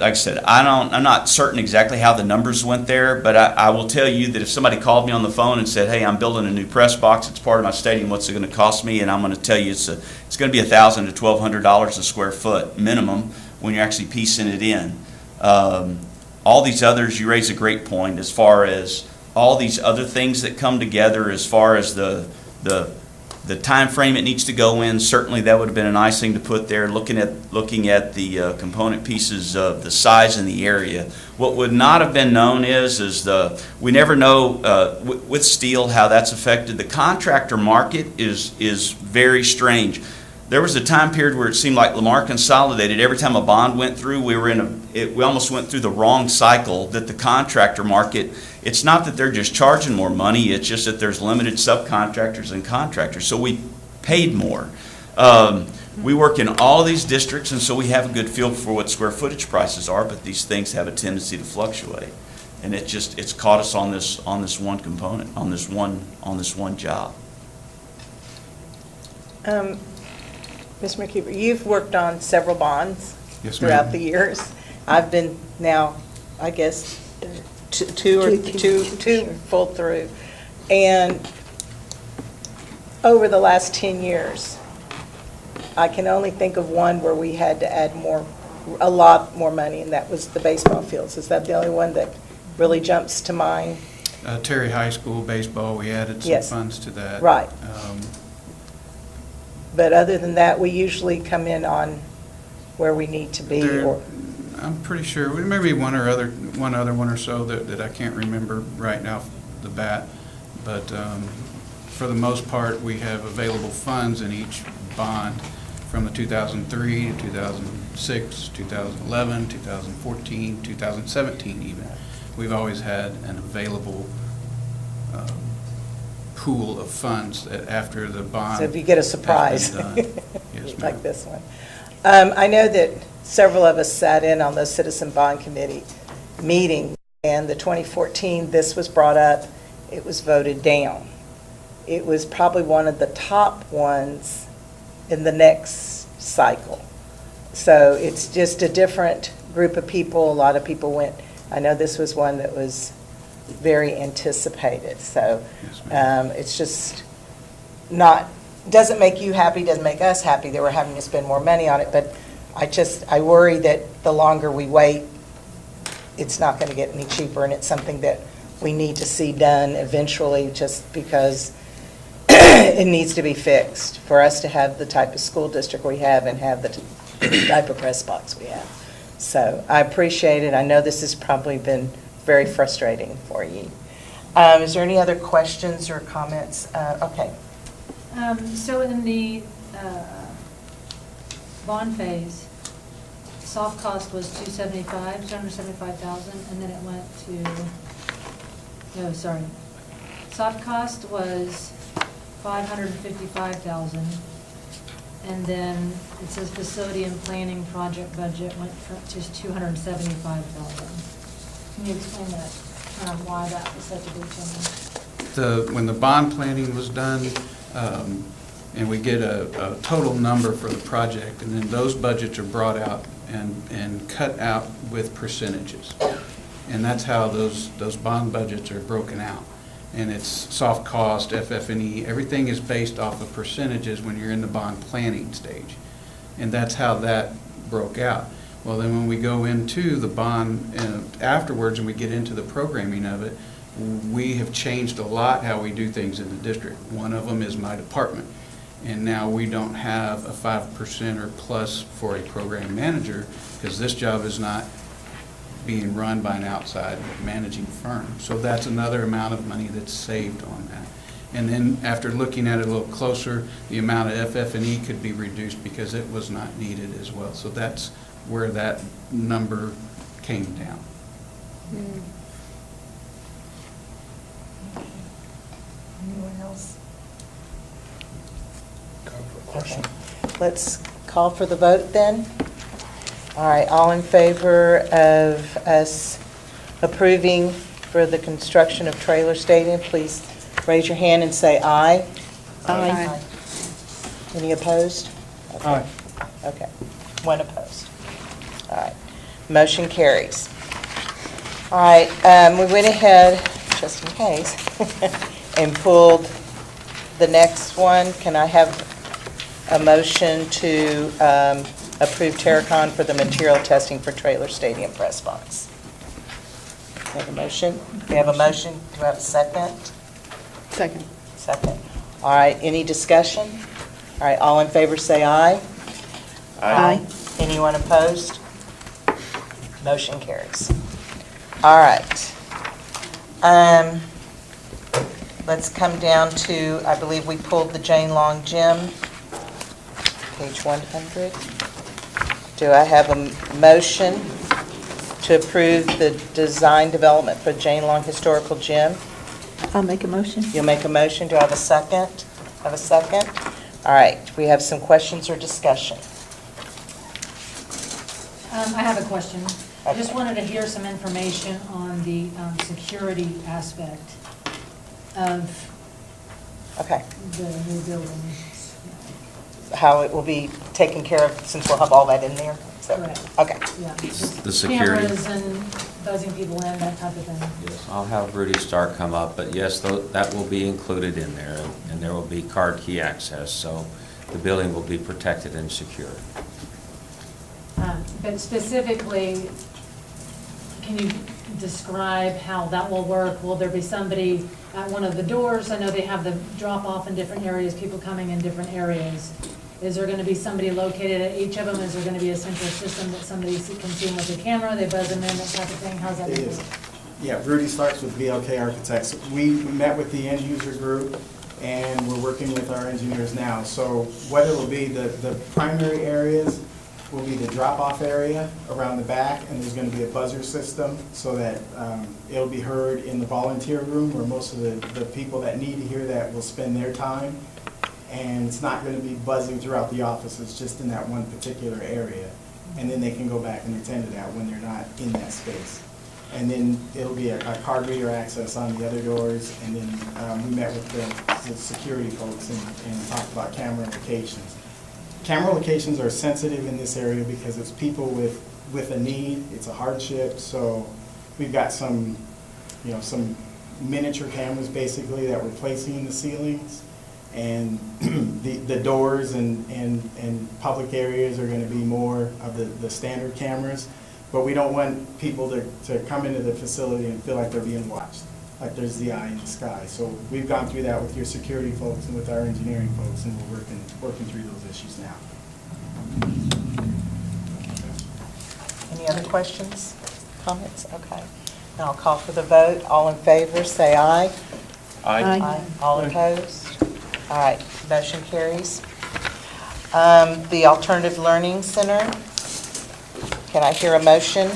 I said, I'm not certain exactly how the numbers went there, but I will tell you that if somebody called me on the phone and said, hey, I'm building a new press box, it's part of my stadium, what's it going to cost me? And I'm going to tell you it's going to be $1,000 to $1,200 a square foot minimum when you're actually piecing it in. All these others, you raise a great point as far as all these other things that come together as far as the time frame it needs to go in. Certainly that would have been a nice thing to put there, looking at the component pieces of the size and the area. What would not have been known is we never know with steel how that's affected. The contractor market is very strange. There was a time period where it seemed like Lamar Consolidated, every time a bond went through, we almost went through the wrong cycle, that the contractor market, it's not that they're just charging more money, it's just that there's limited subcontractors and contractors, so we paid more. We work in all these districts, and so we have a good feel for what square footage prices are, but these things have a tendency to fluctuate. And it's caught us on this one component, on this one job. Ms. McKeever, you've worked on several bonds Yes, ma'am. throughout the years. I've been now, I guess, two full through. And over the last 10 years, I can only think of one where we had to add a lot more money, and that was the baseball fields. Is that the only one that really jumps to mind? Terry High School baseball, we added some Yes. funds to that. Right. But other than that, we usually come in on where we need to be. I'm pretty sure, maybe one other one or so that I can't remember right now off the bat. But for the most part, we have available funds in each bond from the 2003 to 2006, 2011, 2014, 2017 even. We've always had an available pool of funds that after the bond. So if you get a surprise, has been done. Yes, ma'am. like this one. I know that several of us sat in on those Citizen Bond Committee meetings, and the 2014, this was brought up, it was voted down. It was probably one of the top ones in the next cycle. So it's just a different group of people. A lot of people went, I know this was one that was very anticipated. So it's just not, doesn't make you happy, doesn't make us happy that we're having to spend more money on it, but I worry that the longer we wait, it's not going to get any cheaper, and it's something that we need to see done eventually, just because it needs to be fixed for us to have the type of school district we have and have the type of press box we have. So I appreciate it. I know this has probably been very frustrating for you. Is there any other questions or comments? Okay. So in the bond phase, soft cost was $275,000, and then it went to, no, sorry. Soft cost was $555,000, and then it says facility and planning project budget went to $275,000. Can you explain that, why that was such a big change? When the bond planning was done, and we get a total number for the project, and then those budgets are brought out and cut out with percentages. And that's how those bond budgets are broken out. And it's soft cost, FF&E, everything is based off of percentages when you're in the bond planning stage. And that's how that broke out. Well, then when we go into the bond afterwards and we get into the programming of it, we have changed a lot how we do things in the district. One of them is my department. And now we don't have a 5% or plus for a program manager, because this job is not being run by an outside managing firm. So that's another amount of money that's saved on that. And then after looking at it a little closer, the amount of FF&E could be reduced because it was not needed as well. So that's where that number came down. Anyone else? Okay. Let's call for the vote then. All right, all in favor of us approving for the construction of trailer stadium, please raise your hand and say aye. Aye. Any opposed? Okay. Aye. Okay, one opposed. All right, motion carries. All right, we went ahead, just in case, and pulled the next one. Can I have a motion to approve Terracon for the material testing for trailer stadium press box? We have a motion? We have a motion. Do I have a second? Second. Second. All right, any discussion? All right, all in favor say aye. Aye. Anyone opposed? Motion carries. All right. Let's come down to, I believe we pulled the Jane Long Gym, page 100. Do I have a motion to approve the design development for Jane Long Historical Gym? I'll make a motion. You'll make a motion. Do I have a second? Have a second? All right, we have some questions or discussion. I have a question. I just wanted to hear some information on the security aspect of the new building. How it will be taken care of, since we'll have all that in there? So, Correct. okay. Yeah, just The security. cameras and buzzing people in, that type of thing. Yes, I'll have Rudy Stark come up, but yes, that will be included in there, and there will be card key access, so the building will be protected and secure. But specifically, can you describe how that will work? Will there be somebody at one of the doors? I know they have the drop-off in different areas, people coming in different areas. Is there going to be somebody located at each of them? Is there going to be a central system that somebody can see them with a camera, they buzz them in, that type of thing? How's that going to work? Yeah, Rudy Starks with BLK Architects. We met with the end user group, and we're working with our engineers now. So what it will be, the primary areas will be the drop-off area around the back, and there's going to be a buzzer system so that it'll be heard in the volunteer room where most of the people that need to hear that will spend their time. And it's not going to be buzzing throughout the office, it's just in that one particular area. And then they can go back and attend to that when they're not in that space. And then it'll be a card reader access on the other doors, and then we met with the security folks and talked about camera locations. Camera locations are sensitive in this area because it's people with a need, it's a hardship, so we've got some miniature cameras basically that we're placing in the ceilings. And the doors and public areas are going to be more of the standard cameras. But we don't want people to come into the facility and feel like they're being watched, like there's the eye in the sky. So we've gone through that with your security folks and with our engineering folks, and we're working through those issues now. Any other questions, comments? Okay. Now I'll call for the vote. All in favor, say aye. Aye. All opposed? All right, motion carries. The Alternative Learning Center, can I hear a motion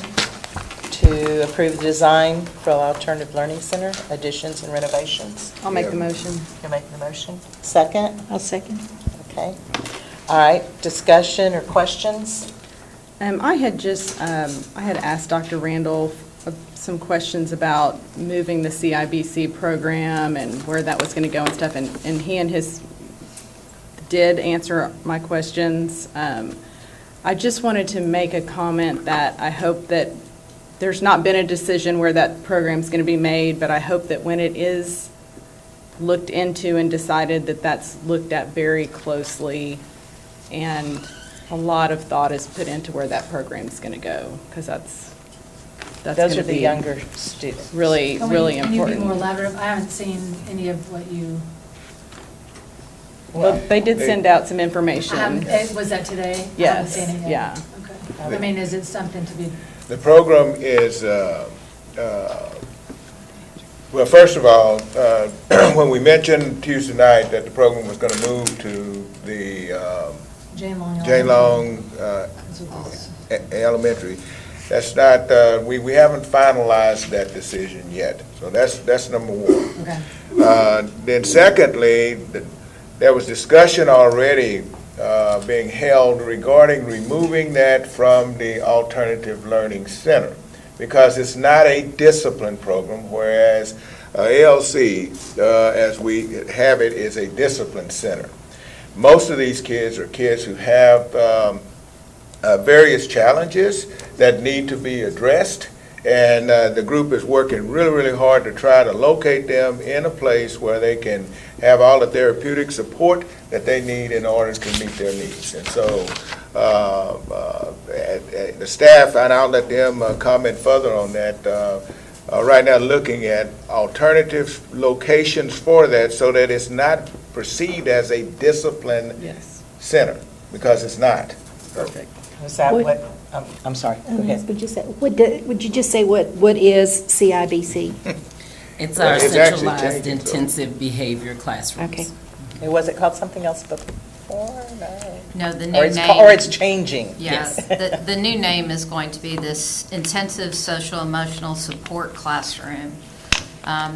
to approve the design for the Alternative Learning Center, additions and renovations? I'll make the motion. You're making the motion? Second? I'll second. Okay. All right, discussion or questions? I had asked Dr. Randall some questions about moving the CIBC program and where that was going to go and stuff, and he and his did answer my questions. I just wanted to make a comment that I hope that there's not been a decision where that program's going to be made, but I hope that when it is looked into and decided, that that's looked at very closely and a lot of thought is put into where that program's going to go, because that's Those are the younger students. Really important. Can you be more elaborate? I haven't seen any of what you... Well, they did send out some information. Was that today? Yes, I haven't seen it yeah. yet. Okay. I mean, is it something to be... The program is, well, first of all, when we mentioned Tuesday night that the program was going to move to the Jane Long Elementary, that's not, we haven't finalized that decision yet. So that's number one. Okay. Then secondly, there was discussion already being held regarding removing that from the Alternative Learning Center, because it's not a discipline program, whereas ALC, as we have it, is a discipline center. Most of these kids are kids who have various challenges that need to be addressed, and the group is working really, really hard to try to locate them in a place where they can have all the therapeutic support that they need in order to meet their needs. And so the staff, and I'll let them comment further on that, right now looking at alternative locations for that so that it's not perceived as a discipline center, because it's not. Perfect. Is that what, I'm sorry, go ahead. Would you just say what is CIBC? It's our centralized intensive behavior classrooms. Okay. Was it called something else before? No, the new name. Or it's changing. Yes, the new name is going to be this Intensive Social Emotional Support Classroom.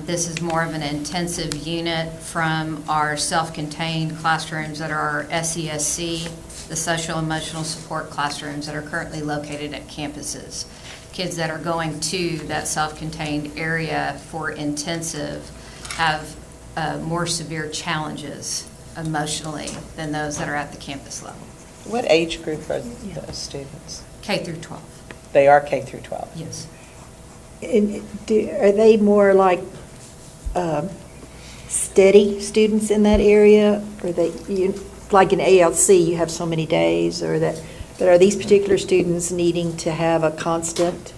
This is more of an intensive unit from our self-contained classrooms that are our SESC, the social emotional support classrooms that are currently located at campuses. Kids that are going to that self-contained area for intensive have more severe challenges emotionally than those that are at the campus level. What age group are those students? K through 12. They are K through 12? Yes. And are they more like steady students in that area? Or like in ALC, you have so many days, but are these particular students needing to have a constant?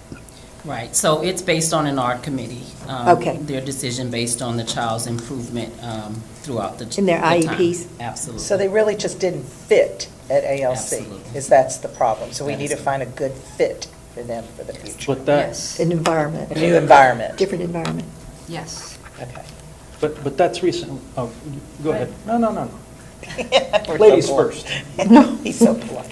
Right, so it's based on an art committee. Okay. Their decision based on the child's improvement throughout the In their the time. IEPs? Absolutely. So they really just didn't fit at ALC, Absolutely. that's the problem. So we That need is to find a good fit for them for the future. But that, Yes. An environment. A new environment. Different environment. Yes. Okay. but that's recent. Oh, go ahead. No. We're Ladies so polite. first. No, he's so polite.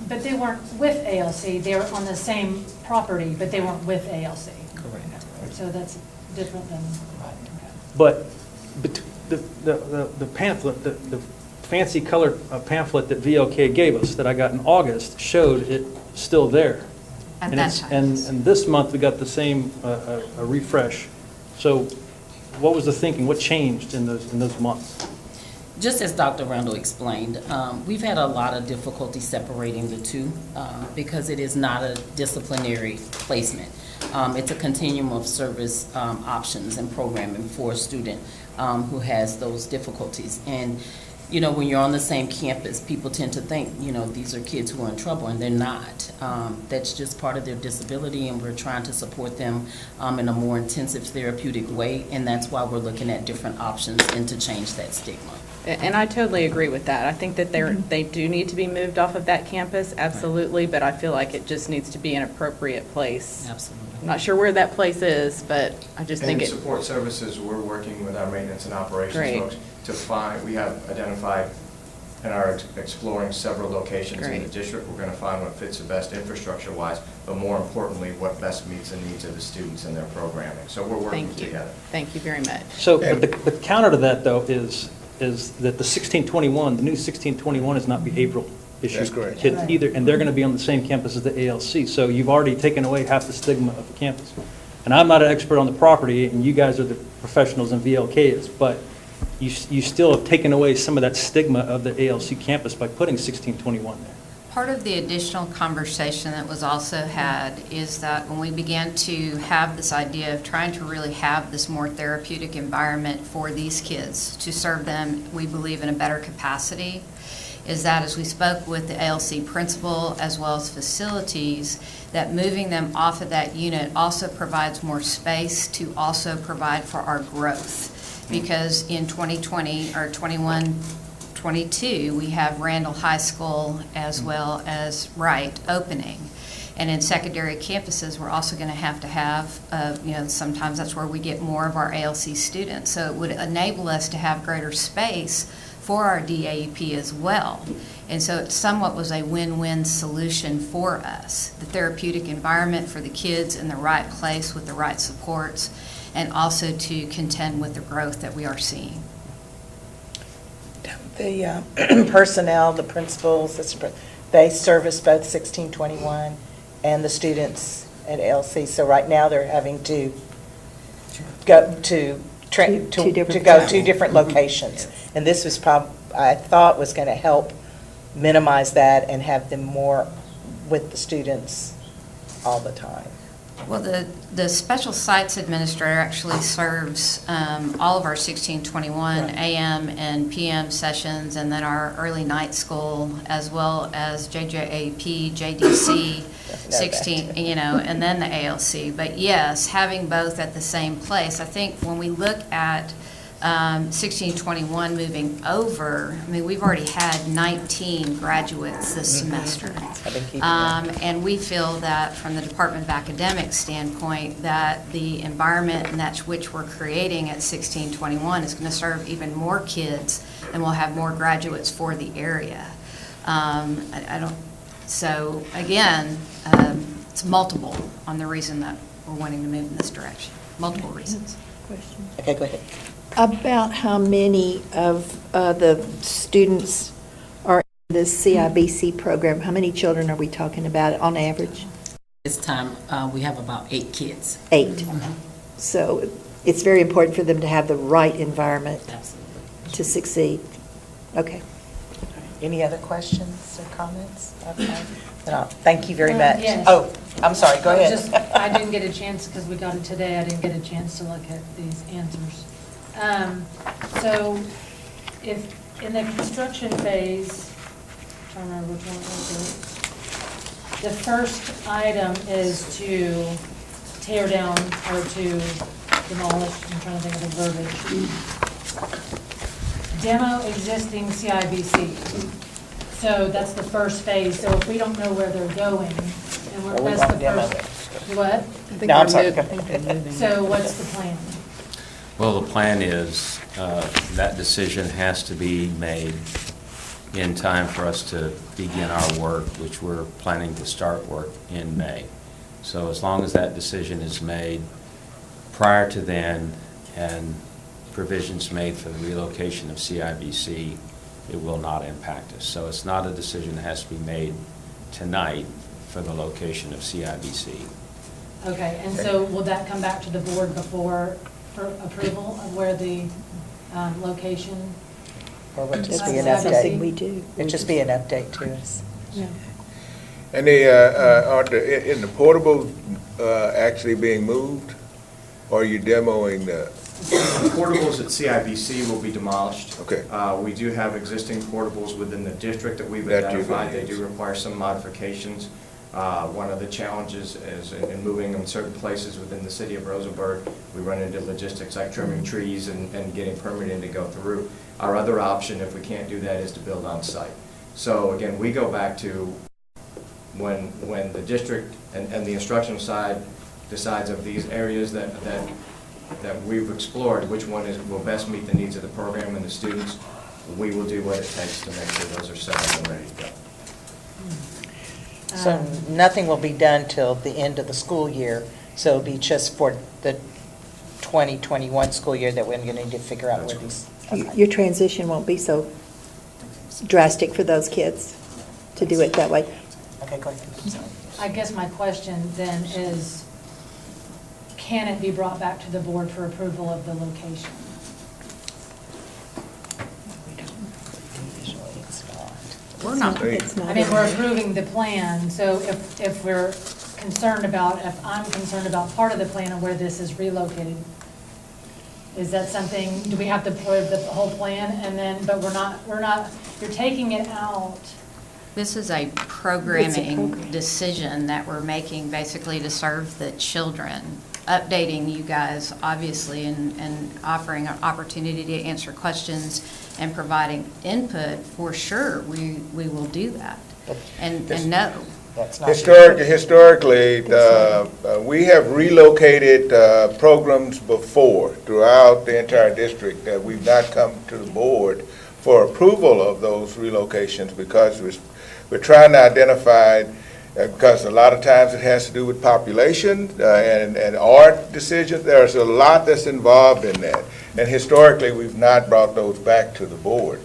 But they weren't with ALC, they were on the same property, but they weren't with ALC. Correct. So that's different than. But the pamphlet, the fancy colored pamphlet that VLK gave us that I got in August showed it still there. At And that it's- time. And this month, we got the same, a refresh. So what was the thinking? What changed in those months? Just as Dr. Randall explained, we've had a lot of difficulty separating the two because it is not a disciplinary placement. It's a continuum of service options and programming for a student who has those difficulties. And, you know, when you're on the same campus, people tend to think, you know, these are kids who are in trouble, and they're not. That's just part of their disability, and we're trying to support them in a more intensive therapeutic way, and that's why we're looking at different options and to change that stigma. And I totally agree with that. I think that they do need to be moved off of that campus, absolutely, but I feel like it just needs to be an appropriate place. Absolutely. I'm not sure where that place is, but I just think In it. support services, we're working with our maintenance and operations Great. folks to find, we have identified and are exploring several locations in the Great. district. We're going to find what fits the best infrastructure-wise, but more importantly, what best meets the needs of the students and their programming. So we're working Thank you. together. Thank you very much. So the counter to that, though, is that the 1621, the new 1621 is not behavioral issue. That's correct. Kids either, and they're going to be on the same campus as the ALC. So you've already taken away half the stigma of the campus. And I'm not an expert on the property, and you guys are the professionals, and VLK is, but you still have taken away some of that stigma of the ALC campus by putting 1621 there. Part of the additional conversation that was also had is that when we began to have this idea of trying to really have this more therapeutic environment for these kids to serve them, we believe, in a better capacity, is that as we spoke with the ALC principal as well as facilities, that moving them off of that unit also provides more space to also provide for our growth. Because in 2020 or 21-22, we have Randall High School as well as Wright opening. And in secondary campuses, we're also going to have, you know, sometimes that's where we get more of our ALC students. So it would enable us to have greater space for our DAEP as well. And so it somewhat was a win-win solution for us. The therapeutic environment for the kids in the right place with the right supports, and also to contend with the growth that we are seeing. The personnel, the principals, they service both 1621 and the students at ALC. So right now, they're having to go to two different locations. And this was I thought was going to help minimize that and have them more with the students all the time. Well, the special sites administrator actually serves all of our 1621 AM and PM sessions, and then our early night school, as well as JJAP, JDC, 16, you know, and then the ALC. But yes, having both at the same place, I think when we look at 1621 moving over, I mean, we've already had 19 graduates this semester. And we feel that from the Department of Academics standpoint, that the environment in that which we're creating at 1621 is going to serve even more kids, and we'll have more graduates for the area. So again, it's multiple on the reason that we're wanting to move in this direction. multiple reasons. Okay, go ahead. About how many of the students are in the CIBC program? How many children are we talking about on average? This time, we have about 8 kids. 8. So it's very important for them to have the right environment to succeed. Okay. Any other questions or comments? Okay. No, thank you very much. Yes. Oh, I'm sorry, go I was ahead. just- I didn't get a chance, because we got it today, I didn't get a chance to look at these answers. So if, in the construction phase, I'm trying to remember which one it was. The first item is to tear down or to demolish, I'm trying to think of the verbiage. Demo existing CIBC. So that's the first phase. So if we don't know where they're going, and Or we that's won't the demo first. What? No, I'm sorry. Go ahead. So what's the plan? Well, the plan is that decision has to be made in time for us to begin our work, which we're planning to start work in May. So as long as that decision is made prior to then and provisions made for the relocation of CIBC, it will not impact us. So it's not a decision that has to be made tonight for the location of CIBC. Okay, and so will that come back to the board before for approval of where the location? Or would just That's be an something update? we do. It'd just be an update to us. Yeah. And are the portables actually being moved? Or are you demoing the? The portables at CIBC will be demolished. Okay. We do have existing portables within the district that we've That you're identified. gonna They do require some modifications. One of the challenges is in moving them certain places within the city of Rosenberg, we run into logistics like trimming trees and getting permitting to go through. Our other option, if we can't do that, is to build on site. So again, we go back to when the district and the instructional side decides of these areas that we've explored, which one will best meet the needs of the program and the students, we will do what it takes to make sure those are set up and ready to go. So nothing will be done till the end of the school year, so it'll be just for the 2021 school year that we're going to need to figure out where these. Your transition won't be so drastic for those kids to do it that way. Okay, go ahead. I'm sorry. I guess my question then is, can it be brought back to the board for approval of the location? We're not. I mean, we're approving the plan, so if we're concerned about, if I'm concerned about part of the plan and where this is relocated, is that something, do we have to approve the whole plan and then, but we're not, you're taking it out? This is a programming decision that we're making basically to serve the children, updating you guys, obviously, and offering an opportunity to answer questions and providing input. For sure, we will do that. And no. Historically, we have relocated programs before throughout the entire district that we've not come to the board for approval of those relocations because we're trying to identify, because a lot of times it has to do with population and art decisions. There's a lot that's involved in that. And historically, we've not brought those back to the board.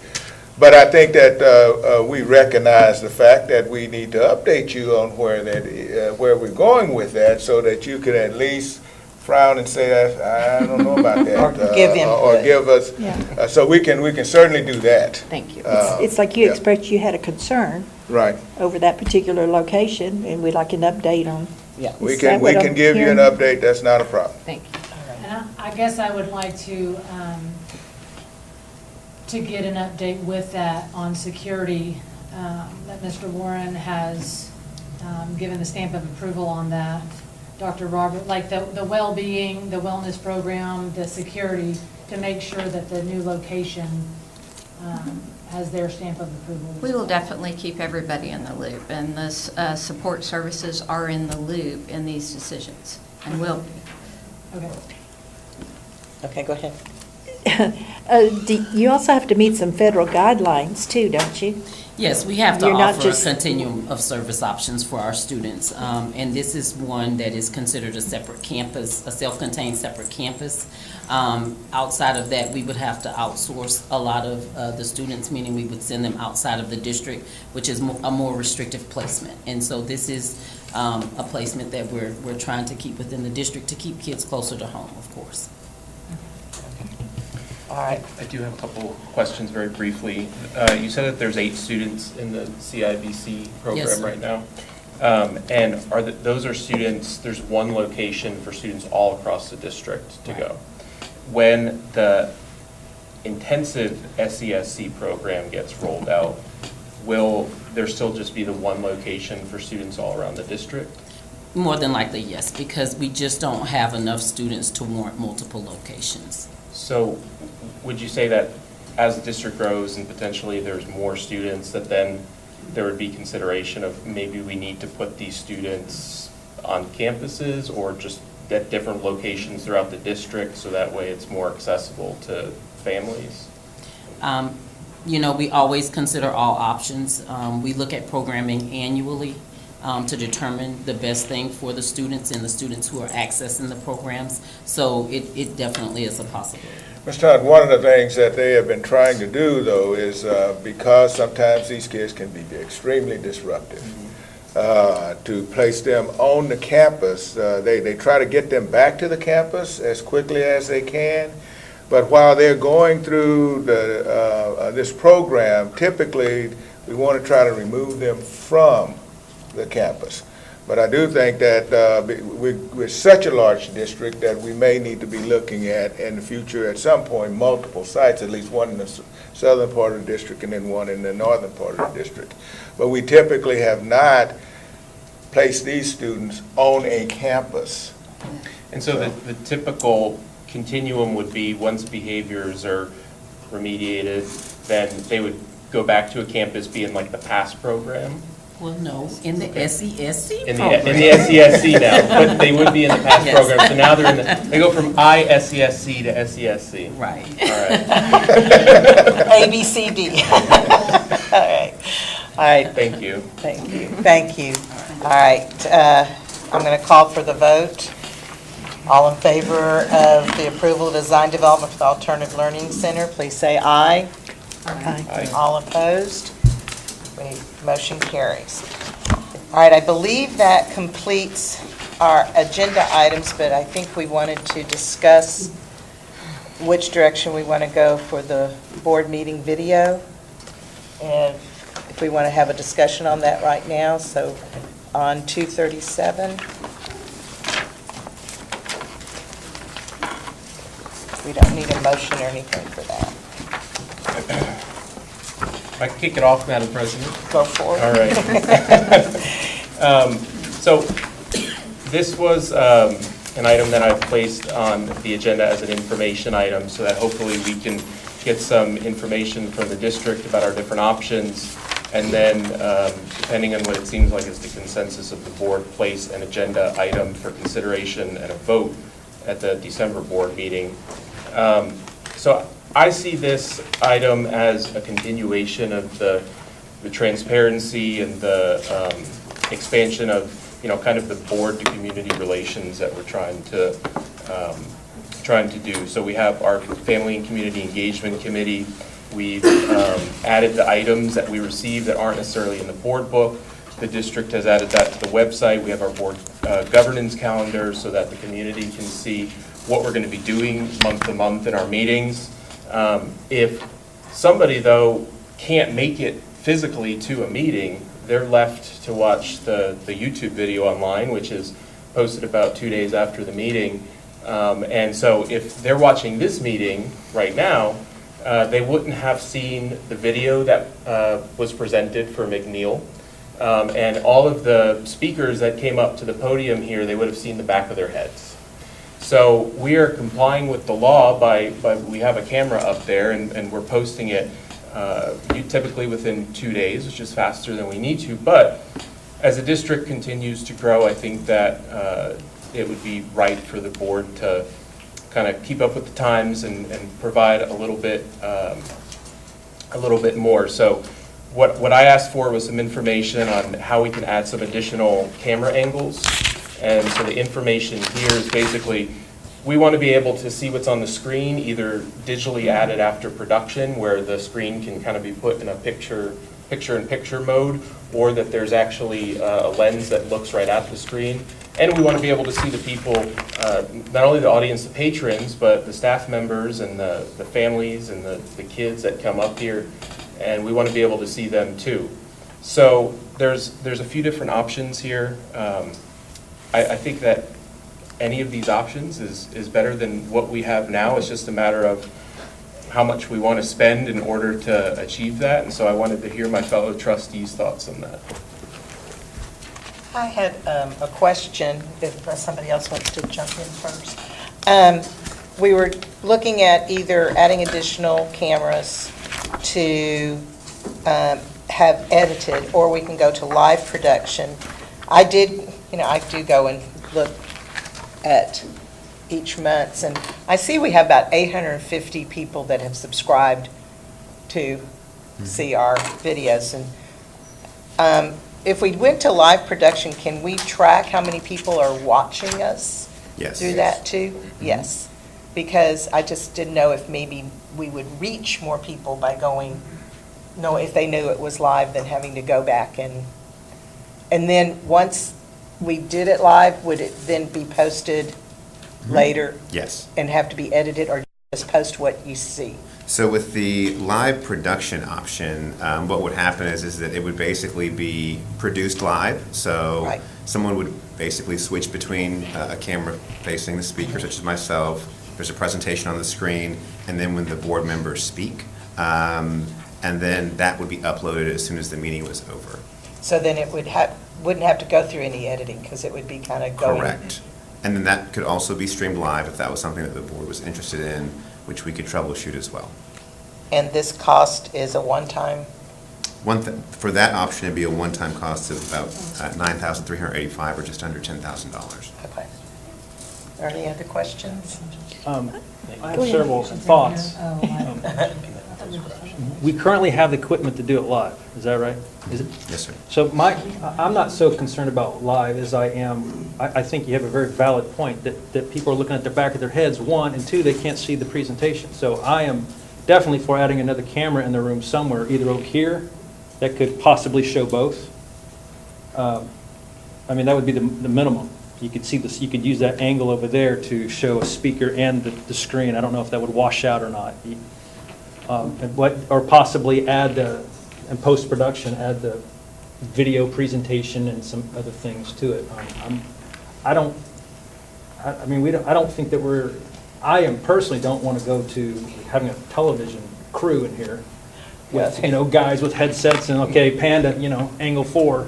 But I think that we recognize the fact that we need to update you on where we're going with that, so that you can at least frown and say, I don't know about that. Or give input. Or give us, so we can certainly do that. Thank you. It's like you expressed you had a concern right over that particular location, and we'd like an update on. Yeah, we can give you an update. That's not a problem. Thank you. And I guess I would like to get an update with that on security, that Mr. Warren has given the stamp of approval on that. Dr. Robert, like the well-being, the wellness program, the security, to make sure that the new location has their stamp of approval. We will definitely keep everybody in the loop, and the support services are in the loop in these decisions, and will be. Okay. Okay, go ahead. You also have to meet some federal guidelines too, don't you? Yes, we have to You're not offer a just- continuum of service options for our students. And this is one that is considered a separate campus, a self-contained separate campus. Outside of that, we would have to outsource a lot of the students, meaning we would send them outside of the district, which is a more restrictive placement. And so this is a placement that we're trying to keep within the district to keep kids closer to home, of course. All right. I do have a couple questions very briefly. You said that there's 8 students in the CIBC program Yes, sir. right now. And those are students, there's one location for students all across the district to go. When the intensive SESC program gets rolled out, will there still just be the one location for students all around the district? More than likely, yes, because we just don't have enough students to warrant multiple locations. So would you say that as the district grows and potentially there's more students, that then there would be consideration of maybe we need to put these students on campuses or just at different locations throughout the district so that way it's more accessible to families? You know, we always consider all options. We look at programming annually to determine the best thing for the students and the students who are accessing the programs. So it definitely is a possibility. Mr. Todd, one of the things that they have been trying to do, though, is because sometimes these kids can be extremely disruptive, to place them on the campus. They try to get them back to the campus as quickly as they can. But while they're going through this program, typically we want to try to remove them from the campus. But I do think that we're such a large district that we may need to be looking at in the future at some point multiple sites, at least one in the southern part of the district and then one in the northern part of the district. But we typically have not placed these students on a campus. And so the typical continuum would be once behaviors are remediated, then they would go back to a campus, be in like the PASS program? Well, no, in the SESC In program. the SESC now, but they would be in the PASS Yes. program. So now they go from ISESC to SESC. Right. All right. A, B, C, D. All right. All right. Thank you. Thank you. Thank you. All right. I'm going to call for the vote. All in favor of the approval of design development for the Alternative Learning Center, please say aye. Aye. All opposed? Motion carries. All right, I believe that completes our agenda items, but I think we wanted to discuss which direction we want to go for the board meeting video. And if we want to have a discussion on that right now, so on 237. We don't need a motion or anything for that. I can kick it off, Madam President. Go for it. All right. So this was an item that I've placed on the agenda as an information item so that hopefully we can get some information from the district about our different options. And then, depending on what it seems like is the consensus of the board, place an agenda item for consideration and a vote at the December board meeting. So I see this item as a continuation of the transparency and the expansion of, kind of the board to community relations that we're trying to do. So we have our Family and Community Engagement Committee. We've added the items that we received that aren't necessarily in the board book. The district has added that to the website. We have our board governance calendar so that the community can see what we're going to be doing month to month in our meetings. If somebody, though, can't make it physically to a meeting, they're left to watch the YouTube video online, which is posted about 2 days after the meeting. And so if they're watching this meeting right now, they wouldn't have seen the video that was presented for McNeil. And all of the speakers that came up to the podium here, they would have seen the back of their heads. So we are complying with the law by we have a camera up there and we're posting it typically within 2 days, which is faster than we need to. But as the district continues to grow, I think that it would be right for the board to kind of keep up with the times and provide a little bit more. So what I asked for was some information on how we can add some additional camera angles. And so the information here is basically, we want to be able to see what's on the screen, either digitally added after production, where the screen can kind of be put in a picture-in-picture mode, or that there's actually a lens that looks right at the screen. And we want to be able to see the people, not only the audience, the patrons, but the staff members and the families and the kids that come up here. And we want to be able to see them too. So there's a few different options here. I think that any of these options is better than what we have now. It's just a matter of how much we want to spend in order to achieve that. And so I wanted to hear my fellow trustees' thoughts on that. I had a question, if somebody else wants to jump in first. We were looking at either adding additional cameras to have edited, or we can go to live production. I do go and look at each month, and I see we have about 850 people that have subscribed to see our videos. And if we went to live production, can we track how many people are watching us? Yes. Through that too? Yes. Because I just didn't know if maybe we would reach more people by going, if they knew it was live, than having to go back and then once we did it live, would it then be posted later? Yes. And have to be edited, or just post what you see? So with the live production option, what would happen is that it would basically be produced live. So someone would basically switch between a camera facing the speaker, such as myself. There's a presentation on the screen, and then when the board members speak, and then that would be uploaded as soon as the meeting was over. So then it wouldn't have to go through any editing, because it would be kind of going. Correct. And then that could also be streamed live if that was something that the board was interested in, which we could troubleshoot as well. And this cost is a one-time? For that option, it'd be a one-time cost of about $9,385, or just under $10,000. Okay. Are there any other questions? I have several thoughts. We currently have the equipment to do it live, is that right? Is it? Yes, sir. So I'm not so concerned about live as I am, I think you have a very valid point, that people are looking at the back of their heads, one, and two, they can't see the presentation. So I am definitely for adding another camera in the room somewhere, either over here, that could possibly show both. I mean, that would be the minimum. You could see this, you could use that angle over there to show a speaker and the screen. I don't know if that would wash out or not. Or possibly add, in post-production, add the video presentation and some other things to it. I don't think that I am personally don't want to go to having a television crew in here with, guys with headsets and, Panda, angle 4,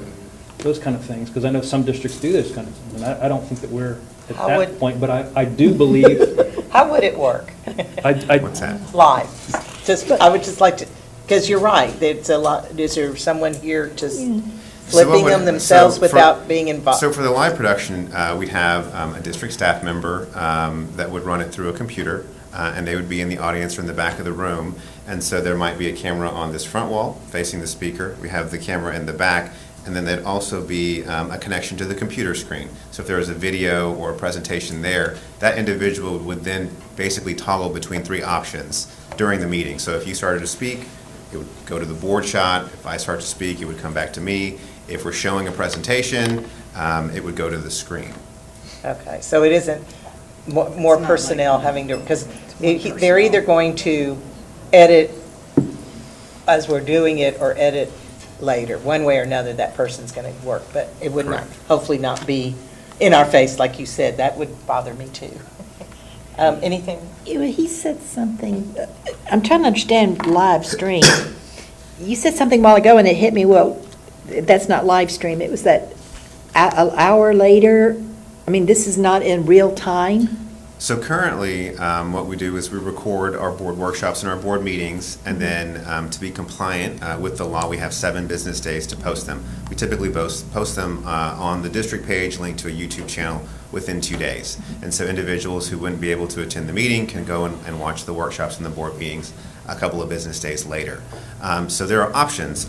those kind of things, because I know some districts do those kind of things. And I don't think that we're at that point, but I do believe. How would it work? What's that? Live. I would just like to, because you're right, it's a lot. Is there someone here just flipping them themselves without being involved? So for the live production, we'd have a district staff member that would run it through a computer, and they would be in the audience or in the back of the room. And so there might be a camera on this front wall facing the speaker. We have the camera in the back. And then there'd also be a connection to the computer screen. So if there was a video or a presentation there, that individual would then basically toggle between 3 options during the meeting. So if you started to speak, it would go to the board shot. If I start to speak, it would come back to me. If we're showing a presentation, it would go to the screen. Okay, so it isn't more personnel having to, because they're either going to edit as we're doing it or edit later. One way or another, that person's going to work, but it would not, hopefully not be in our face, like you said. That would bother me too. Anything? He said something, I'm trying to understand live stream. You said something a while ago and it hit me, well, that's not live stream. It was that an hour later. I mean, this is not in real time? So currently, what we do is we record our board workshops and our board meetings, and then to be compliant with the law, we have 7 business days to post them. We typically post them on the district page, linked to a YouTube channel, within 2 days. And so individuals who wouldn't be able to attend the meeting can go and watch the workshops and the board meetings a couple of business days later. So there are options.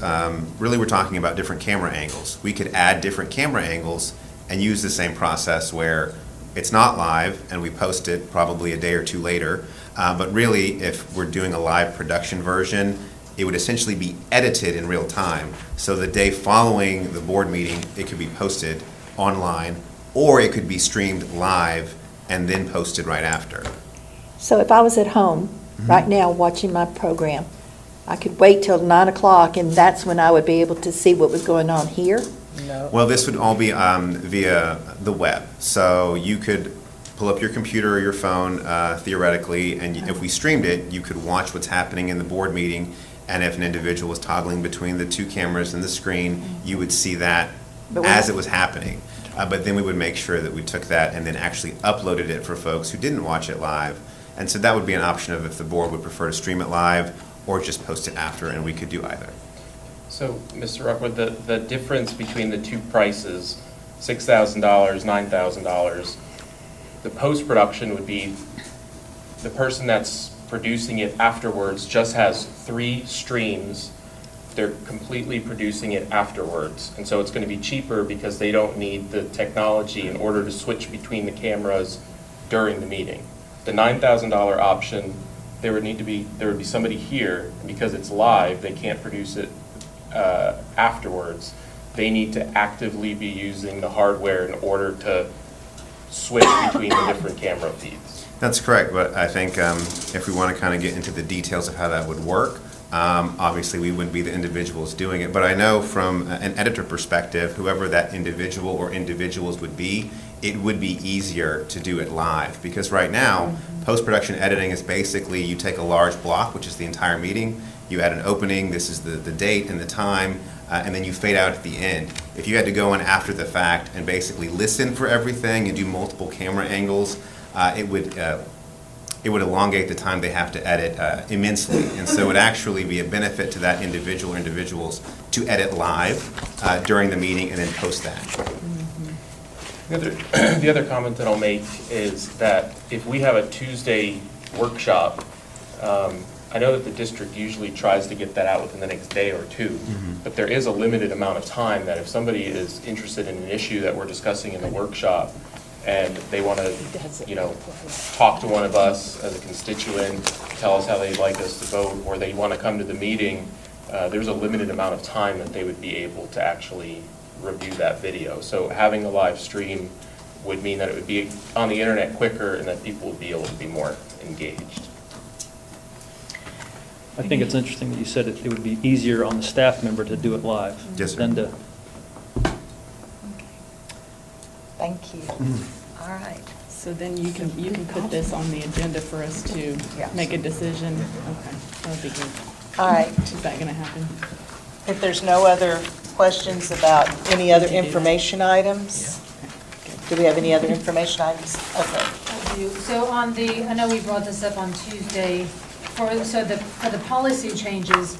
Really, we're talking about different camera angles. We could add different camera angles and use the same process where it's not live and we post it probably a day or two later. But really, if we're doing a live production version, it would essentially be edited in real time. So the day following the board meeting, it could be posted online, or it could be streamed live and then posted right after. So if I was at home right now watching my program, I could wait till 9 o'clock and that's when I would be able to see what was going on here? No. Well, this would all be via the web. So you could pull up your computer or your phone theoretically, and if we streamed it, you could watch what's happening in the board meeting. And if an individual was toggling between the two cameras and the screen, you would see that as it was happening. But then we would make sure that we took that and then actually uploaded it for folks who didn't watch it live. And so that would be an option of if the board would prefer to stream it live or just post it after, and we could do either. So, Mr. Rockwood, the difference between the two prices, $6,000, $9,000, the post-production would be the person that's producing it afterwards just has 3 streams. They're completely producing it afterwards. And so it's going to be cheaper because they don't need the technology in order to switch between the cameras during the meeting. The $9,000 option, there would be somebody here, and because it's live, they can't produce it afterwards. They need to actively be using the hardware in order to switch between the different camera feeds. That's correct, but I think if we want to kind of get into the details of how that would work, obviously we wouldn't be the individuals doing it, but I know from an editor perspective, whoever that individual or individuals would be, it would be easier to do it live, because right now, post-production editing is basically you take a large block, which is the entire meeting, you add an opening, this is the date and the time, and then you fade out at the end. If you had to go in after the fact and basically listen for everything and do multiple camera angles, it would elongate the time they have to edit immensely. And so it would actually be a benefit to that individual or individuals to edit live during the meeting and then post that. The other comment that I'll make is that if we have a Tuesday workshop, I know that the district usually tries to get that out within the next day or two, but there is a limited amount of time that if somebody is interested in an issue that we're discussing in the workshop and they want to, talk to one of us as a constituent, tell us how they'd like us to vote, or they want to come to the meeting, there's a limited amount of time that they would be able to actually review that video. So having a live stream would mean that it would be on the internet quicker and that people would be able to be more engaged. I think it's interesting that you said it would be easier on the staff member to do it live. Yes, sir. Than to. Thank you. All right. So then you can put this on the agenda for us to make a decision? Okay, that would be good. All right. Is that going to happen? If there's no other questions about any other information items? Do we have any other information items? Okay. I do. So I know we brought this up on Tuesday, for the policy changes,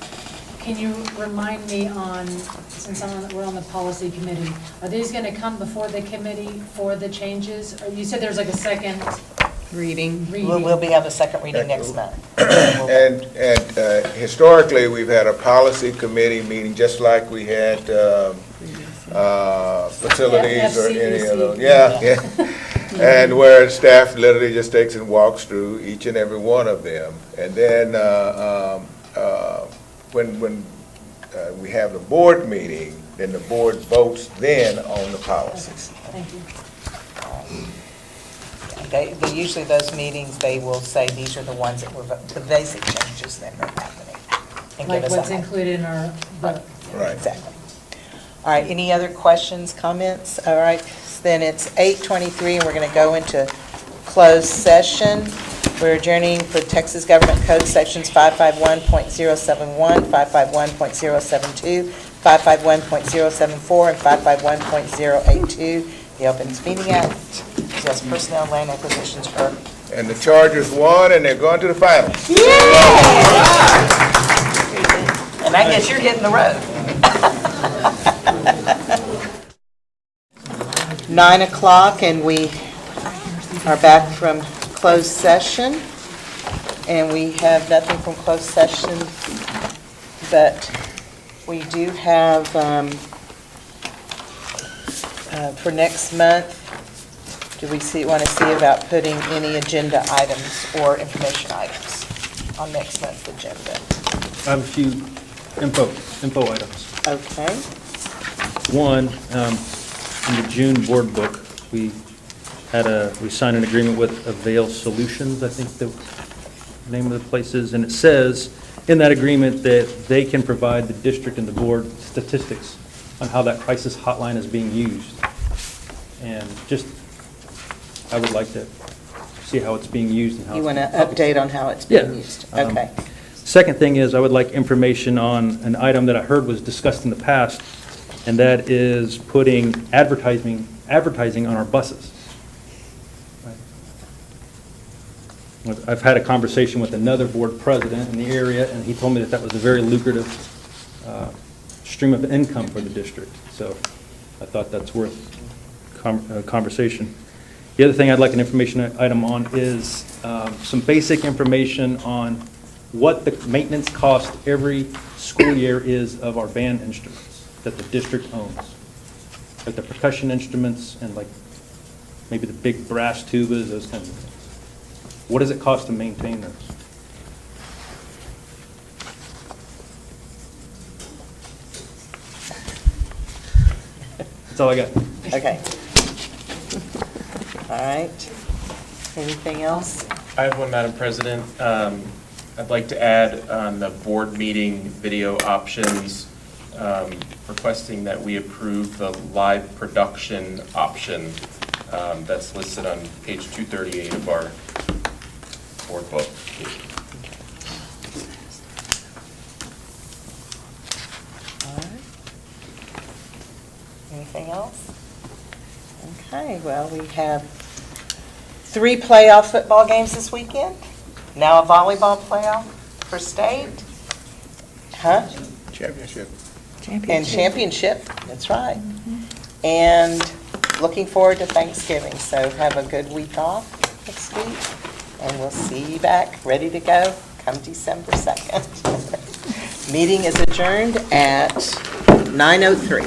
can you remind me since we're on the policy committee, are these going to come before the committee for the changes? Or you said there's like a second reading. We'll have a second reading next month. And historically, we've had a policy committee meeting, just like we had facilities or any of those. Yeah. And where staff literally just takes and walks through each and every one of them. And then when we have the board meeting, then the board votes then on the policies. Thank you. Usually those meetings, they will say these are the ones that were the basic changes that are happening. And Like give us what's a- included in our book. Right. Exactly. All right, any other questions, comments? All right, then it's 8:23 and we're going to go into closed session. We're adjourning for Texas Government Code Sections 551.071, 551.072, 551.074, and 551.082, the Opens Meeting Act, as well as Personnel and Land Acquisitions for. And the Chargers won, and they're going to the finals. And I guess you're hitting the road. 9 o'clock, and we are back from closed session, and we have nothing from closed session, but we do have, for next month, do we want to see about putting any agenda items or information items on next month's agenda? I have a few info items. Okay. One, in the June board book, we signed an agreement with Avail Solutions, I think the name of the place is, and it says in that agreement that they can provide the district and the board statistics on how that crisis hotline is being used. And just, I would like to see how it's being used and how You it's want to being update on how it's being used? Yeah. Okay. Second thing is, I would like information on an item that I heard was discussed in the past, and that is putting advertising on our buses. I've had a conversation with another board president in the area, and he told me that that was a very lucrative stream of income for the district. So I thought that's worth conversation. The other thing I'd like an information item on is some basic information on what the maintenance cost every school year is of our band instruments that the district owns. Like the percussion instruments and like maybe the big brass tubas, those kinds of things. What does it cost to maintain those? That's all I got. Okay. All right. Anything else? I have one, Madam President. I'd like to add on the board meeting video options, requesting that we approve the live production option that's listed on page 238 of our board book. All right. Anything else? Okay, well, we have 3 playoff football games this weekend. Now a volleyball playoff for state. Huh? Championship. And championship, that's right. And looking forward to Thanksgiving, so have a good week off next week. And we'll see you back, ready to go, come December 2nd. Meeting is adjourned at 9:03.